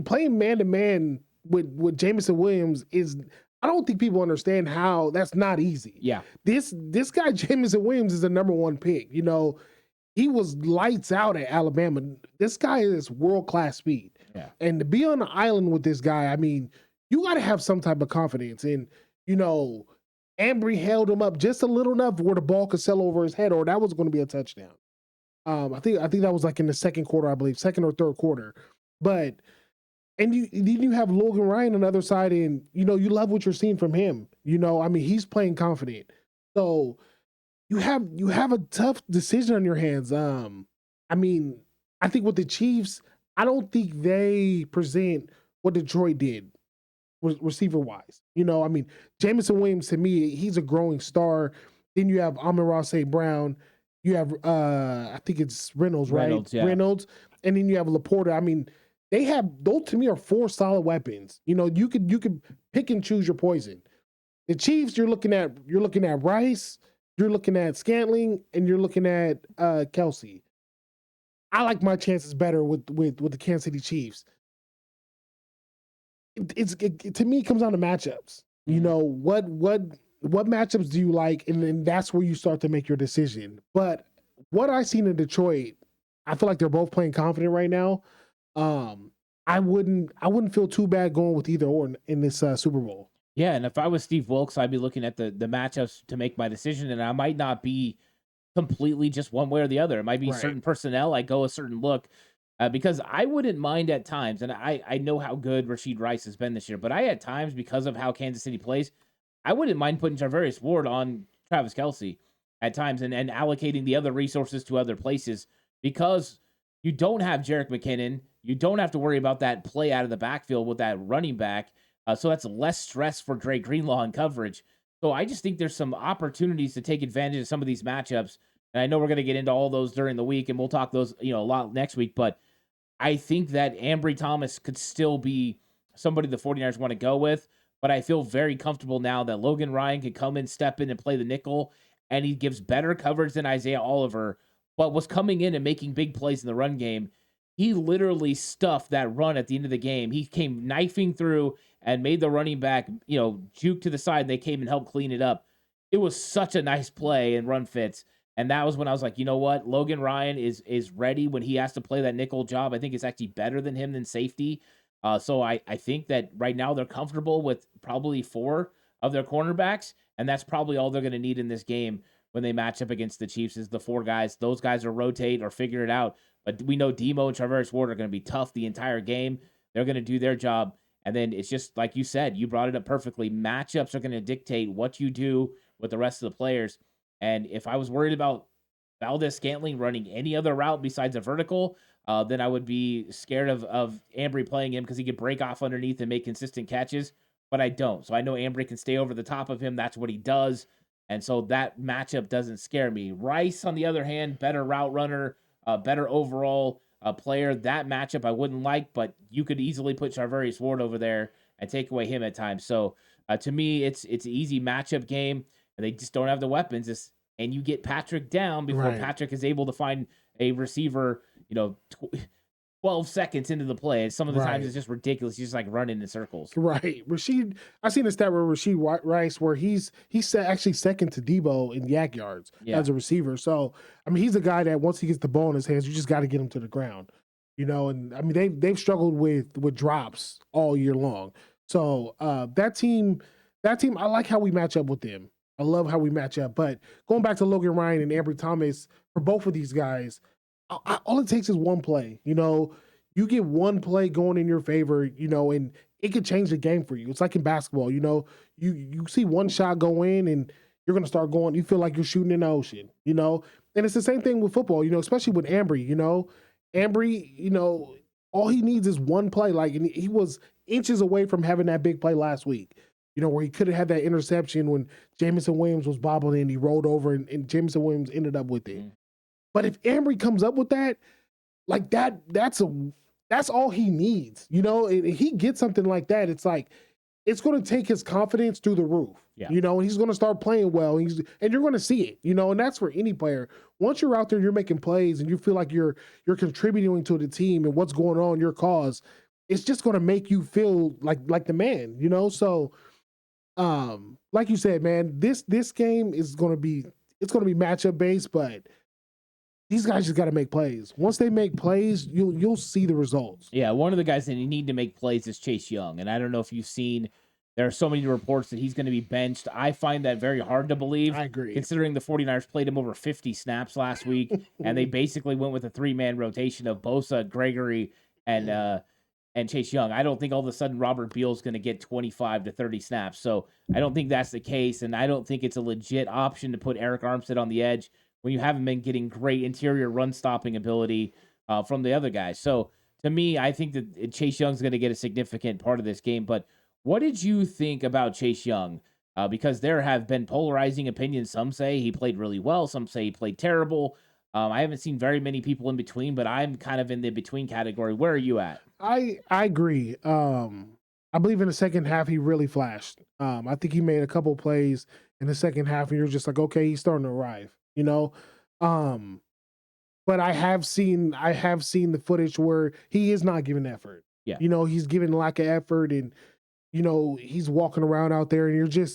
S3: playing man to man with Jameson Williams is, I don't think people understand how that's not easy.
S2: Yeah,
S3: this guy Jameson Williams is the number 1 pick. He was lights out at Alabama. This guy is world-class speed.
S2: Yeah. And
S3: to be on the island with this guy, you got to have some type of confidence. And, Ambry held him up just a little enough where the ball could sail over his head, or that was going to be a touchdown. I think that was like in the second quarter, I believe, second or third quarter. But, and you have Logan Ryan on the other side, and, you love what you're seeing from him. He's playing confident. So, you have a tough decision on your hands. I think with the Chiefs, I don't think they present what Detroit did receiver-wise. Jameson Williams, to me, he's a growing star. Then you have Amon-Ra St. Brown. You have, I think it's Reynolds, right?
S2: Reynolds, yeah.
S3: Reynolds. And then you have Laporta. They have, those to me are 4 solid weapons. You could pick and choose your poison. The Chiefs, you're looking at Rice, you're looking at Scantling, and you're looking at Kelsey. I like my chances better with the Kansas City Chiefs. It to me comes down to matchups. What matchups do you like, and then that's where you start to make your decision. But what I've seen in Detroit, I feel like they're both playing confident right now. I wouldn't feel too bad going with either or in this Super Bowl.
S2: Yeah, and if I was Steve Wilkes, I'd be looking at the matchups to make my decision, and I might not be completely just one way or the other. It might be
S3: Right.
S2: certain personnel. I go a certain look because I wouldn't mind at times, and I know how good Rashid Rice has been this year, but I at times because of how Kansas City plays, I wouldn't mind putting Charvarius Ward on Travis Kelsey at times and allocating the other resources to other places because you don't have Jerick McKinnon. You don't have to worry about that play out of the backfield with that running back. So that's less stress for Dre Greenlaw in coverage. So I just think there's some opportunities to take advantage of some of these matchups. And I know we're going to get into all those during the week, and we'll talk those, a lot next week. But I think that Ambry Thomas could still be somebody the 49ers want to go with. But I feel very comfortable now that Logan Ryan can come in, step in, and play the nickel, and he gives better coverage than Isaiah Oliver, but was coming in and making big plays in the run game. He literally stuffed that run at the end of the game. He came knifing through and made the running back, juke to the side. They came and helped clean it up. It was such a nice play and run fits. And that was when I was like, you know what? Logan Ryan is ready when he has to play that nickel job. I think it's actually better than him than safety. So I think that right now they're comfortable with probably 4 of their cornerbacks, and that's probably all they're going to need in this game when they match up against the Chiefs is the 4 guys. Those guys are rotate or figure it out. But we know Demo and Charvarius Ward are going to be tough the entire game. They're going to do their job. And then it's just like you said, you brought it up perfectly. Matchups are going to dictate what you do with the rest of the players. And if I was worried about Valdez-Scantling running any other route besides a vertical, then I would be scared of Ambry playing him because he could break off underneath and make consistent catches. But I don't. So I know Ambry can stay over the top of him. That's what he does. And so that matchup doesn't scare me. Rice, on the other hand, better route runner, better overall player. That matchup I wouldn't like, but you could easily put Charvarius Ward over there and take away him at times. So to me, it's an easy matchup game, and they just don't have the weapons. And you get Patrick down before
S3: Right.
S2: Patrick is able to find a receiver, 12 seconds into the play. And some of the times
S3: Right.
S2: it's just ridiculous. He's just like running in circles.
S3: Right. I seen a stat where Rashid Rice where he's actually second to Debo in yak yards as a receiver. So I mean he's a guy that once he gets the ball in his hands, you just got to get him to the ground. And I mean they've struggled with drops all year long. So that team I like how we match up with them. I love how we match up. But going back to Logan Ryan and Ambry Thomas, for both of these guys, all it takes is one play. You get one play going in your favor, and it could change the game for you. It's like in basketball, you see one shot go in and you're going to start going, you feel like you're shooting in the ocean, and it's the same thing with football, especially with Ambry, Ambry, all he needs is one play. Like, and he was inches away from having that big play last week, where he could have had that interception when Jamison Williams was bobbling and he rolled over and Jamison Williams ended up with it. But if Ambry comes up with that, like that's all he needs, and he gets something like that. It's like, it's going to take his confidence through the roof, and he's going to start playing well. And you're going to see it, and that's for any player. Once you're out there, you're making plays and you feel like you're contributing to the team and what's going on, your cause, it's just going to make you feel like the man, So, like you said, man, this game is going to be matchup based, but these guys just got to make plays. Once they make plays, you'll see the results.
S2: Yeah, one of the guys that you need to make plays is Chase Young. And I don't know if you've seen, there are so many reports that he's going to be benched. I find that very hard to believe.
S3: I agree.
S2: Considering the 49ers played him over 50 snaps last week, and they basically went with a 3-man rotation of Bosa, Gregory, and Chase Young. I don't think all of a sudden Robert Beal's going to get 25 to 30 snaps. So I don't think that's the case, and I don't think it's a legit option to put Eric Armstead on the edge when you haven't been getting great interior run-stopping ability from the other guys. So, to me, I think that Chase Young's going to get a significant part of this game. But what did you think about Chase Young? Because there have been polarizing opinions. Some say he played really well. Some say he played terrible. I haven't seen very many people in between, but I'm kind of in the between category. Where are you at?
S3: I agree. I believe in the second half, he really flashed. I think he made a couple plays in the second half, and you're just like, okay, he's starting to arrive. But I have seen the footage where he is not giving effort.
S2: Yeah.
S3: He's giving lack of effort, and he's walking around out there and you're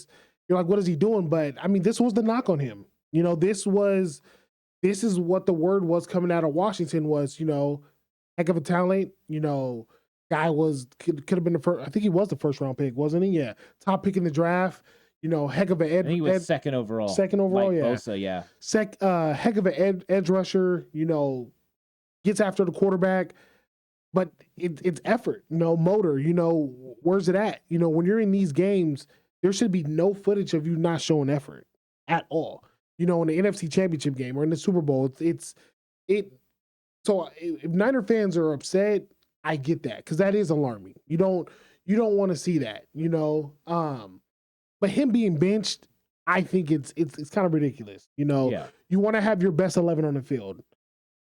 S3: like, what is he doing? But I mean, this was the knock on him. This is what the word was coming out of Washington was, heck of a talent, Guy could have been the first. I think he was the first round pick, wasn't he? Yeah, top pick in the draft. Heck of an
S2: I think he was second overall.
S3: Second overall,
S2: like
S3: yeah.
S2: Bosa, yeah.
S3: Heck of an edge rusher. Gets after the quarterback, but it's effort. Motor. Where's it at? When you're in these games, there should be no footage of you not showing effort at all. In the NFC Championship game or in the Super Bowl, So if Niner fans are upset, I get that because that is alarming. You don't want to see that, But him being benched, I think it's kind of ridiculous.
S2: Yeah.
S3: You want to have your best 11 on the field,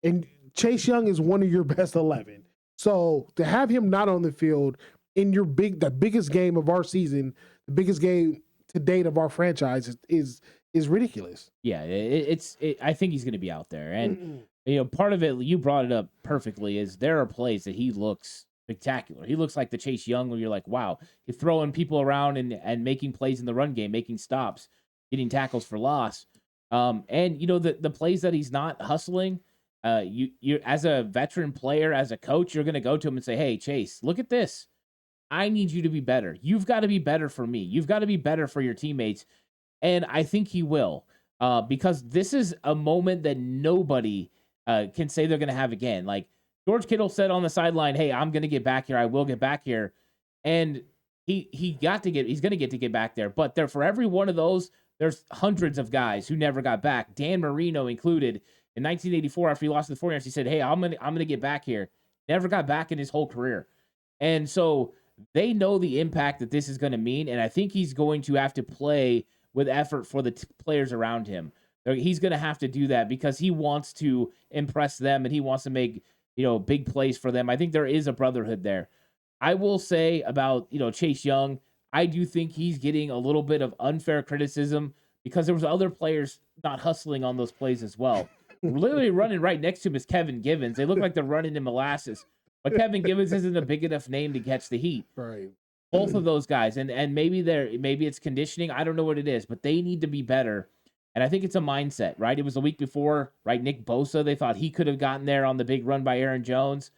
S3: and Chase Young is one of your best 11. So to have him not on the field in the biggest game of our season, the biggest game to date of our franchise is ridiculous.
S2: Yeah, I think he's going to be out there, and part of it, you brought it up perfectly, is there are plays that he looks spectacular. He looks like the Chase Young where you're like, wow, he's throwing people around and making plays in the run game, making stops, getting tackles for loss. And the plays that he's not hustling, you as a veteran player, as a coach, you're going to go to him and say, hey, Chase, look at this. I need you to be better. You've got to be better for me. You've got to be better for your teammates. And I think he will, because this is a moment that nobody can say they're going to have again. Like George Kittle said on the sideline, hey, I'm going to get back here. I will get back here. And he's going to get back there. But for every one of those, there's hundreds of guys who never got back. Dan Marino included. In 1984, after he lost to the 49ers, he said, hey, I'm going to get back here. Never got back in his whole career. And so they know the impact that this is going to mean. And I think he's going to have to play with effort for the players around him. He's going to have to do that because he wants to impress them and he wants to make, big plays for them. I think there is a brotherhood there. I will say about, Chase Young, I do think he's getting a little bit of unfair criticism because there was other players not hustling on those plays as well. Literally running right next to him is Kevin Givens. They look like they're running in molasses, but Kevin Givens isn't a big enough name to catch the heat.
S3: Right.
S2: Both of those guys, and maybe it's conditioning. I don't know what it is, but they need to be better. And I think it's a mindset, right? It was the week before, right? Nick Bosa, they thought he could have gotten there on the big run by Aaron Jones.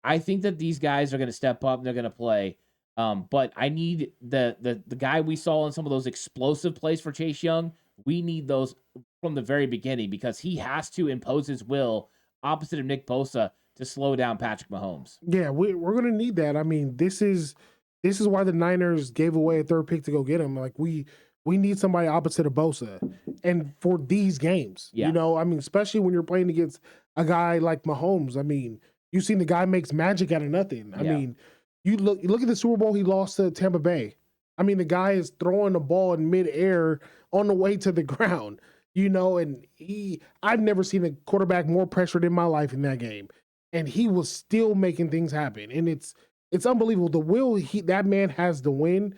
S2: I think that these guys are going to step up and they're going to play. But I need the guy we saw in some of those explosive plays for Chase Young. We need those from the very beginning because he has to impose his will opposite of Nick Bosa to slow down Patrick Mahomes.
S3: Yeah, we're going to need that. I mean, this is why the Niners gave away a third pick to go get him. Like we need somebody opposite of Bosa, and for these games, especially when you're playing against a guy like Mahomes. I mean, you've seen the guy makes magic out of nothing. I mean, you look at the Super Bowl he lost to Tampa Bay. I mean, the guy is throwing the ball in midair on the way to the ground. And I've never seen a quarterback more pressured in my life in that game, and he was still making things happen. And it's unbelievable. The will that man has to win,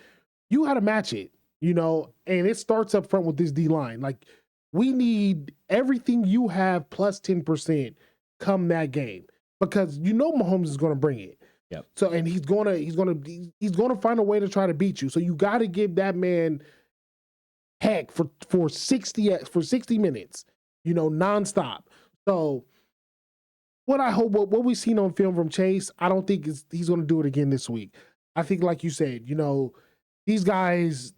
S3: you got to match it. And it starts up front with this D-line. Like, we need everything you have plus 10% come that game because Mahomes is going to bring it.
S2: Yep.
S3: So, and he's going to find a way to try to beat you. So you got to give that man heck for 60 minutes, nonstop. So what we've seen on film from Chase, I don't think he's going to do it again this week. I think, like you said, these guys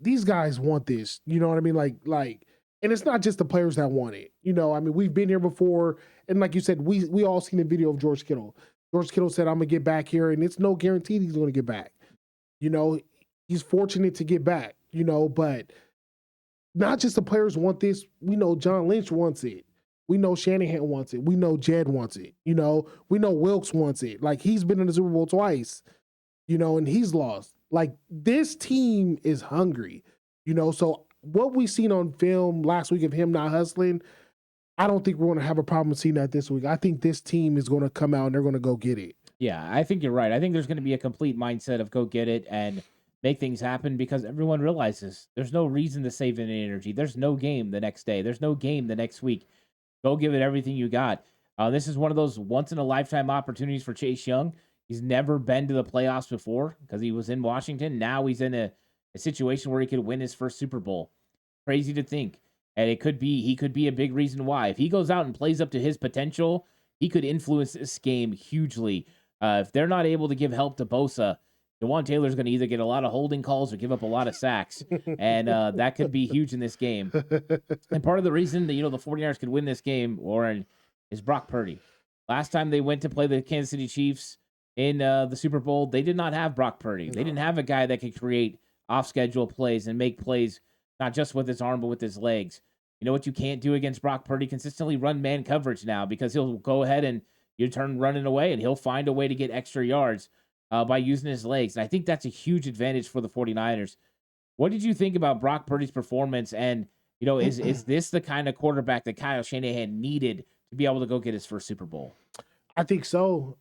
S3: want this. You know what I mean? Like, and it's not just the players that want it. I mean, we've been here before, and like you said, we all seen the video of George Kittle. George Kittle said, "I'm gonna get back here," and it's no guarantee he's gonna get back. He's fortunate to get back. But not just the players want this. We know John Lynch wants it. We know Shanahan wants it. We know Jed wants it. We know Wilkes wants it. Like, he's been in the Super Bowl twice. And he's lost. Like, this team is hungry, so what we seen on film last week of him not hustling, I don't think we're going to have a problem seeing that this week. I think this team is going to come out and they're going to go get it.
S2: Yeah, I think you're right. I think there's going to be a complete mindset of go get it and make things happen because everyone realizes there's no reason to save any energy. There's no game the next day. There's no game the next week. Go give it everything you got. This is one of those once-in-a-lifetime opportunities for Chase Young. He's never been to the playoffs before because he was in Washington. Now he's in a situation where he could win his first Super Bowl. Crazy to think. And he could be a big reason why. If he goes out and plays up to his potential, he could influence this game hugely. If they're not able to give help to Bosa, Jawan Taylor's going to either get a lot of holding calls or give up a lot of sacks, and that could be huge in this game. And part of the reason that, the 49ers could win this game, Warren, is Brock Purdy. Last time they went to play the Kansas City Chiefs in the Super Bowl, they did not have Brock Purdy. They didn't have a guy that could create off-schedule plays and make plays not just with his arm but with his legs. You know what you can't do against Brock Purdy? Consistently run man coverage now, because he'll go ahead and you turn running away, and he'll find a way to get extra yards by using his legs. And I think that's a huge advantage for the 49ers. What did you think about Brock Purdy's performance? And, is this the kind of quarterback that Kyle Shanahan needed to be able to go get his first Super Bowl?
S3: I think so.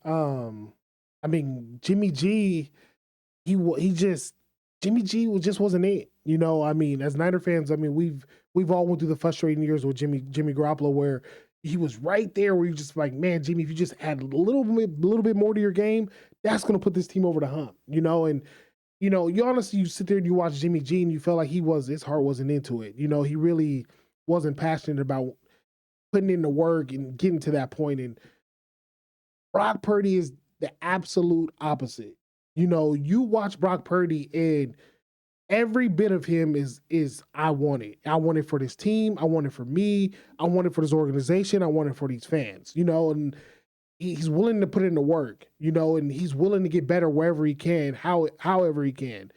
S3: Jimmy G, Jimmy G just wasn't it. As Niner fans, we've all went through the frustrating years with Jimmy Garoppolo, where he was right there, where you're just like, man, Jimmy, if you just add a little bit more to your game, that's going to put this team over the hump, and you honestly, you sit there and you watch Jimmy G and you felt like his heart wasn't into it. He really wasn't passionate about putting in the work and getting to that point. And Brock Purdy is the absolute opposite. You watch Brock Purdy and every bit of him is I want it. I want it for this team. I want it for me. I want it for this organization. I want it for these fans, and he's willing to put in the work, and he's willing to get better wherever he can, however he can.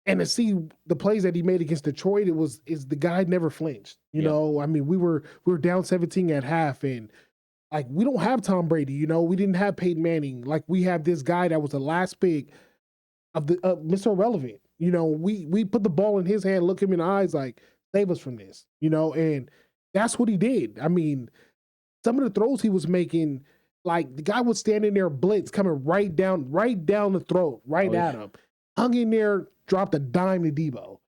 S3: And to see the plays that he made against Detroit, is the guy never flinched. We were down 17 at half, and we don't have Tom Brady, we didn't have Peyton Manning. We have this guy that was the last pick of the Mr. Irrelevant. We put the ball in his hand, look him in the eyes, save us from this, and that's what he did. Some of the throws he was making, the guy was standing there, blitz coming right down the throat, at him, hung in there, dropped a dime to Debo,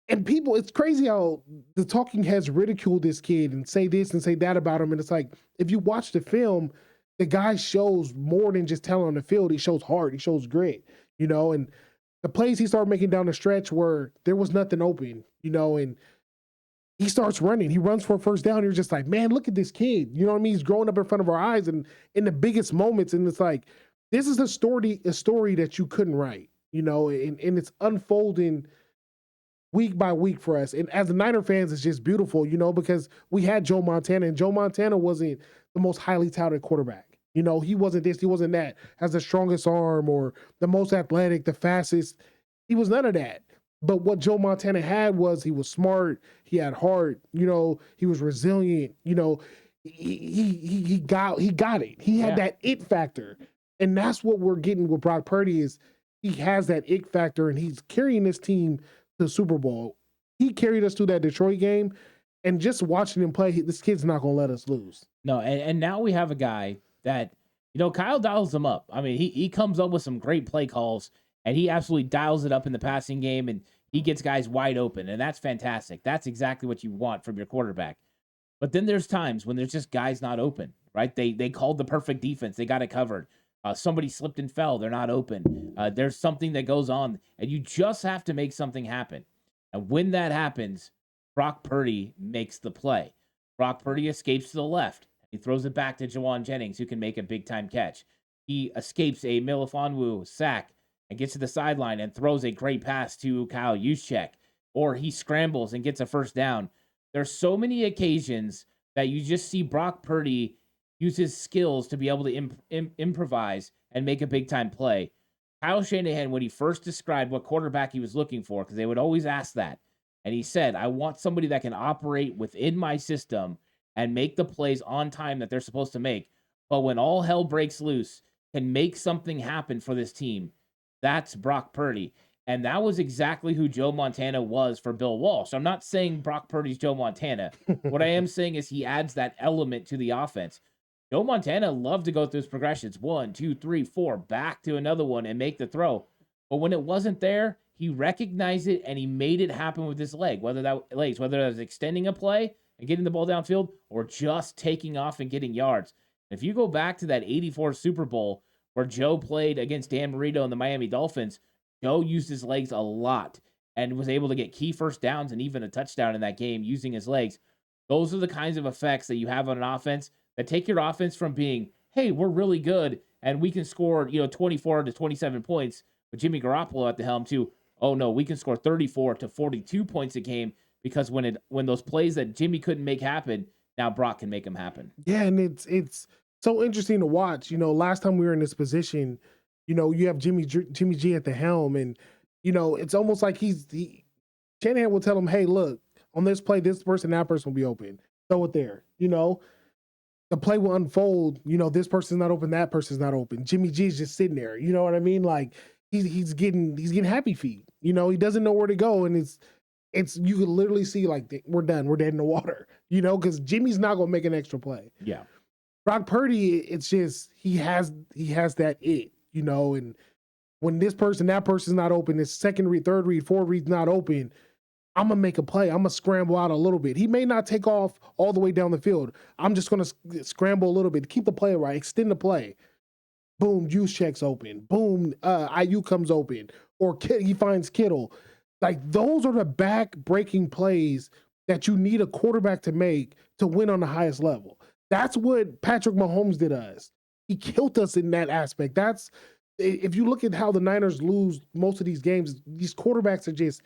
S3: and people, it's crazy how the talking heads ridicule this kid and say this and say that about him. And it's if you watch the film, the guy shows more than just talent on the field. He shows heart, he shows grit, and the plays he started making down the stretch where there was nothing open, and he starts running. He runs for a first down. You're just like, man, look at this kid. He's growing up in front of our eyes and in the biggest moments. And it's this is a story that you couldn't write, and it's unfolding week by week for us. And as the Niner fans, it's just beautiful, because we had Joe Montana, and Joe Montana wasn't the most highly touted quarterback. He wasn't this, he wasn't that, has the strongest arm or the most athletic, the fastest. He was none of that. But what Joe Montana had was he was smart, he had heart, he was resilient, he got it. He had that it factor. And that's what we're getting with Brock Purdy is he has that it factor, and he's carrying this team to the Super Bowl. He carried us through that Detroit game, and just watching him play, this kid's not going to let us lose.
S2: No, and now we have a guy that, Kyle dials him up. He comes up with some great play calls, and he absolutely dials it up in the passing game, and he gets guys wide open, and that's fantastic. That's exactly what you want from your quarterback. But then there's times when there's just guys not open, right? They called the perfect defense. They got it covered. Somebody slipped and fell. They're not open. There's something that goes on, and you just have to make something happen. And when that happens, Brock Purdy makes the play. Brock Purdy escapes to the left. He throws it back to Jawan Jennings, who can make a big-time catch. He escapes a Melifonwu sack and gets to the sideline and throws a great pass to Kyle Juszczyk. Or he scrambles and gets a first down. There's so many occasions that you just see Brock Purdy use his skills to be able to improvise and make a big-time play. Kyle Shanahan, when he first described what quarterback he was looking for, because they would always ask that, and he said, I want somebody that can operate within my system and make the plays on time that they're supposed to make, but when all hell breaks loose, can make something happen for this team. That's Brock Purdy. And that was exactly who Joe Montana was for Bill Walsh. I'm not saying Brock Purdy's Joe Montana. What I am saying is he adds that element to the offense. Joe Montana loved to go through his progressions. 1, 2, 3, 4, back to another one and make the throw. But when it wasn't there, he recognized it and he made it happen with his whether that was extending a play and getting the ball downfield or just taking off and getting yards. If you go back to that 84 Super Bowl where Joe played against Dan Marino and the Miami Dolphins, Joe used his legs a lot and was able to get key first downs and even a touchdown in that game using his legs. Those are the kinds of effects that you have on an offense that take your offense from being hey, we're really good and we can score, 24 to 27 points with Jimmy Garoppolo at the helm too. Oh no, we can score 34 to 42 points a game because when those plays that Jimmy couldn't make happen, now Brock can make them happen.
S3: Yeah, and it's so interesting to watch. Last time we were in this position, you have Jimmy G at the helm, and it's almost like Shanahan will tell him, "Hey, look, on this play, this person, that person will be open. Throw it there." The play will unfold. This person's not open, that person's not open. Jimmy G's just sitting there. You know what I mean? Like he's getting happy feet. He doesn't know where to go, and it's you could literally see like we're done, we're dead in the water. Because Jimmy's not gonna make an extra play.
S2: Yeah.
S3: Brock Purdy, it's just he has that it. And when this person, that person's not open, this second read, third read, fourth read's not open, I'm going to make a play. I'm going to scramble out a little bit. He may not take off all the way down the field. I'm just going to scramble a little bit, keep the play right, extend the play. Boom, juice checks open. Boom, IU comes open. Or he finds Kittle. Like, those are the back-breaking plays that you need a quarterback to make to win on the highest level. That's what Patrick Mahomes did us. He killed us in that aspect. If you look at how the Niners lose most of these games, these quarterbacks are just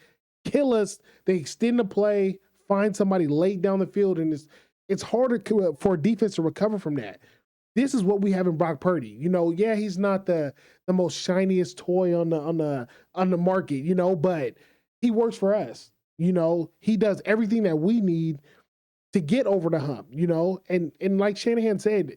S3: kill us. They extend the play, find somebody late down the field, and it's harder for a defense to recover from that. This is what we have in Brock Purdy. Yeah, he's not the most shiniest toy on the market, but he works for us. He does everything that we need to get over the hump, and like Shanahan said,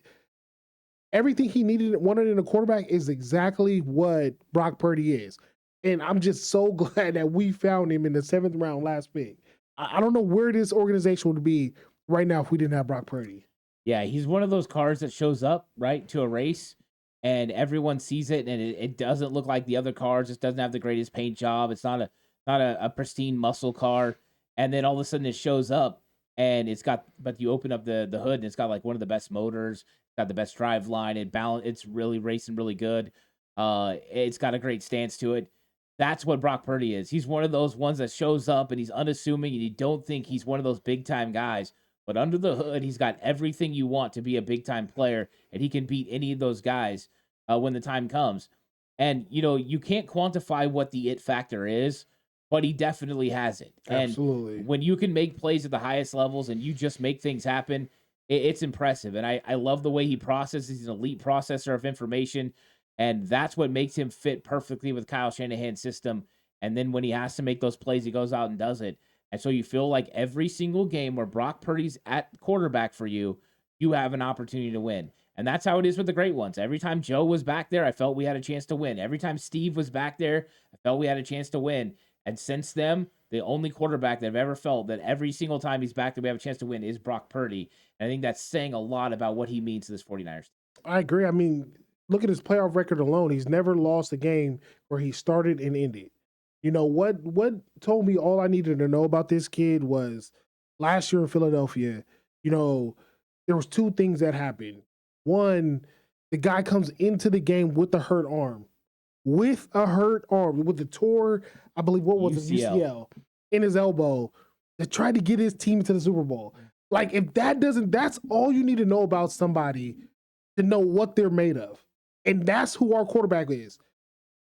S3: everything he wanted in a quarterback is exactly what Brock Purdy is. And I'm just so glad that we found him in the 7th round last pick. I don't know where this organization would be right now if we didn't have Brock Purdy.
S2: Yeah, he's one of those cars that shows up, right, to a race, and everyone sees it, and it doesn't look like the other cars. It doesn't have the greatest paint job. It's not a pristine muscle car. And then all of a sudden it shows up, and but you open up the hood, and it's got like one of the best motors, got the best drive line, it's really racing really good. It's got a great stance to it. That's what Brock Purdy is. He's one of those ones that shows up and he's unassuming and you don't think he's one of those big time guys, but under the hood, he's got everything you want to be a big time player and he can beat any of those guys when the time comes. And, you can't quantify what the it factor is, but he definitely has it.
S3: Absolutely.
S2: And when you can make plays at the highest levels and you just make things happen, it's impressive. And I love the way he processes. He's an elite processor of information. And that's what makes him fit perfectly with Kyle Shanahan's system. And then when he has to make those plays, he goes out and does it. And so you feel like every single game where Brock Purdy's at quarterback for you, you have an opportunity to win. And that's how it is with the great ones. Every time Joe was back there, I felt we had a chance to win. Every time Steve was back there, I felt we had a chance to win. And since then, the only quarterback that I've ever felt that every single time he's back there, we have a chance to win is Brock Purdy. And I think that's saying a lot about what he means to this 49ers.
S3: I agree. I mean, look at his playoff record alone. He's never lost a game where he started and ended. What told me all I needed to know about this kid was last year in Philadelphia, there was 2 things that happened. One, the guy comes into the game with a hurt arm. With the tore, I believe, what was it, UCL in his elbow, that tried to get his team to the Super Bowl. Like, if that's all you need to know about somebody to know what they're made of. And that's who our quarterback is.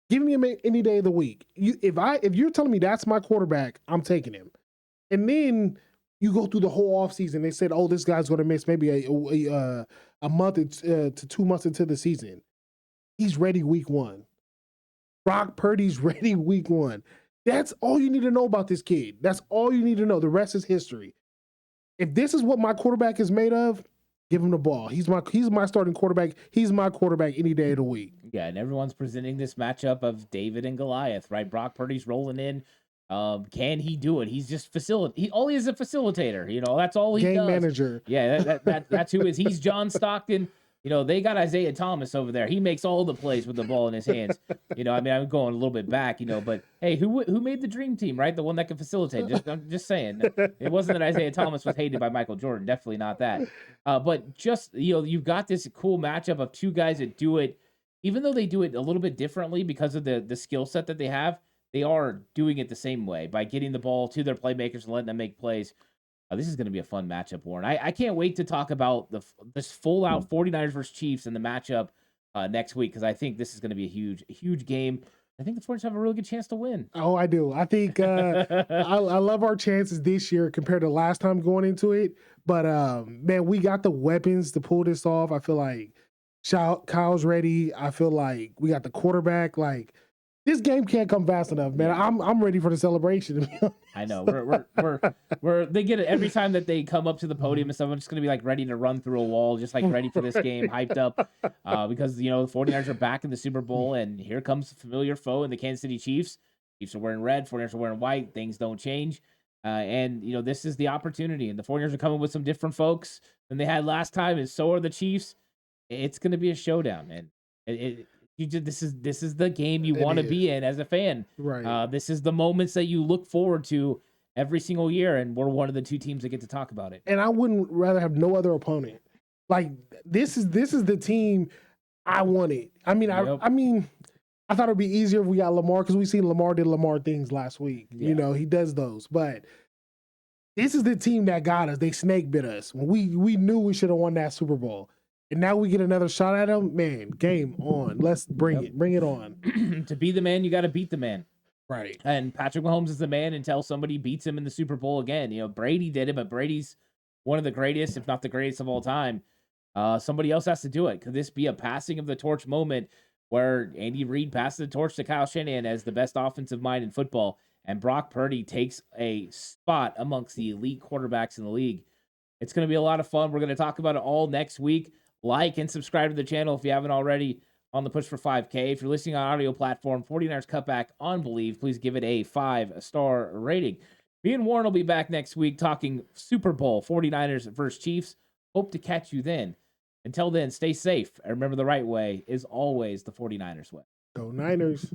S3: Give me him any day of the week. If you're telling me that's my quarterback, I'm taking him. And then you go through the whole offseason. They said, oh, this guy's going to miss maybe a month to 2 months into the season. He's ready week 1. Brock Purdy's ready week 1. That's all you need to know about this kid. That's all you need to know. The rest is history. If this is what my quarterback is made of, give him the ball. He's my starting quarterback. He's my quarterback any day of the week.
S2: Yeah, and everyone's presenting this matchup of David and Goliath, right? Brock Purdy's rolling in. Can he do it? He's just all he is a facilitator. That's all he does.
S3: Game manager.
S2: Yeah, that's who is. He's John Stockton. They got Isaiah Thomas over there. He makes all the plays with the ball in his hands. I'm going a little bit back, but hey, who made the dream team, right? The one that can facilitate. I'm just saying. It wasn't that Isaiah Thomas was hated by Michael Jordan. Definitely not that. But just, you've got this cool matchup of 2 guys that do it, even though they do it a little bit differently because of the skill set that they have, they are doing it the same way by getting the ball to their playmakers and letting them make plays. This is going to be a fun matchup, Warren. I can't wait to talk about this full out 49ers versus Chiefs and the matchup next week, because I think this is going to be a huge game. I think the 49ers have a really good chance to win.
S3: Oh, I do. I think I love our chances this year compared to last time going into it. But man, we got the weapons to pull this off. I feel like Kyle's ready. I feel like we got the quarterback. Like, this game can't come fast enough, man. I'm ready for the celebration.
S2: I know we're they get it every time that they come up to the podium and stuff. I'm just gonna be like ready to run through a wall, just like ready for this game, hyped up, because the 49ers are back in the Super Bowl, and here comes a familiar foe in the Kansas City Chiefs. Chiefs are wearing red, 49ers are wearing white. Things don't change, and this is the opportunity. And the 49ers are coming with some different folks than they had last time, and so are the Chiefs. It's gonna be a showdown, man. This is the game you want to be in as a fan.
S3: Right.
S2: This is the moments that you look forward to every single year, and we're one of the two teams that get to talk about it.
S3: And I wouldn't rather have no other opponent. Like, this is the team I wanted. I mean,
S2: Yep.
S3: I thought it'd be easier if we got Lamar, because we seen Lamar did Lamar things last week.
S2: Yeah.
S3: He does those. But this is the team that got us. They snake bit us. We knew we should have won that Super Bowl. And now we get another shot at them. Man, game on. Let's bring it. Bring it on.
S2: To be the man, you got to beat the man.
S3: Right.
S2: And Patrick Mahomes is the man until somebody beats him in the Super Bowl again. Brady did it, but Brady's one of the greatest, if not the greatest of all time. Somebody else has to do it. Could this be a passing of the torch moment where Andy Reid passes the torch to Kyle Shanahan as the best offensive mind in football, and Brock Purdy takes a spot amongst the elite quarterbacks in the league? It's going to be a lot of fun. We're going to talk about it all next week. Like and subscribe to the channel if you haven't already on the Push for 5K. If you're listening on audio platform, 49ers Cutback on Believe, please give it a 5-star rating. Me and Warren will be back next week talking Super Bowl, 49ers versus Chiefs. Hope to catch you then. Until then, stay safe. And remember, the right way is always the 49ers way.
S3: Go Niners.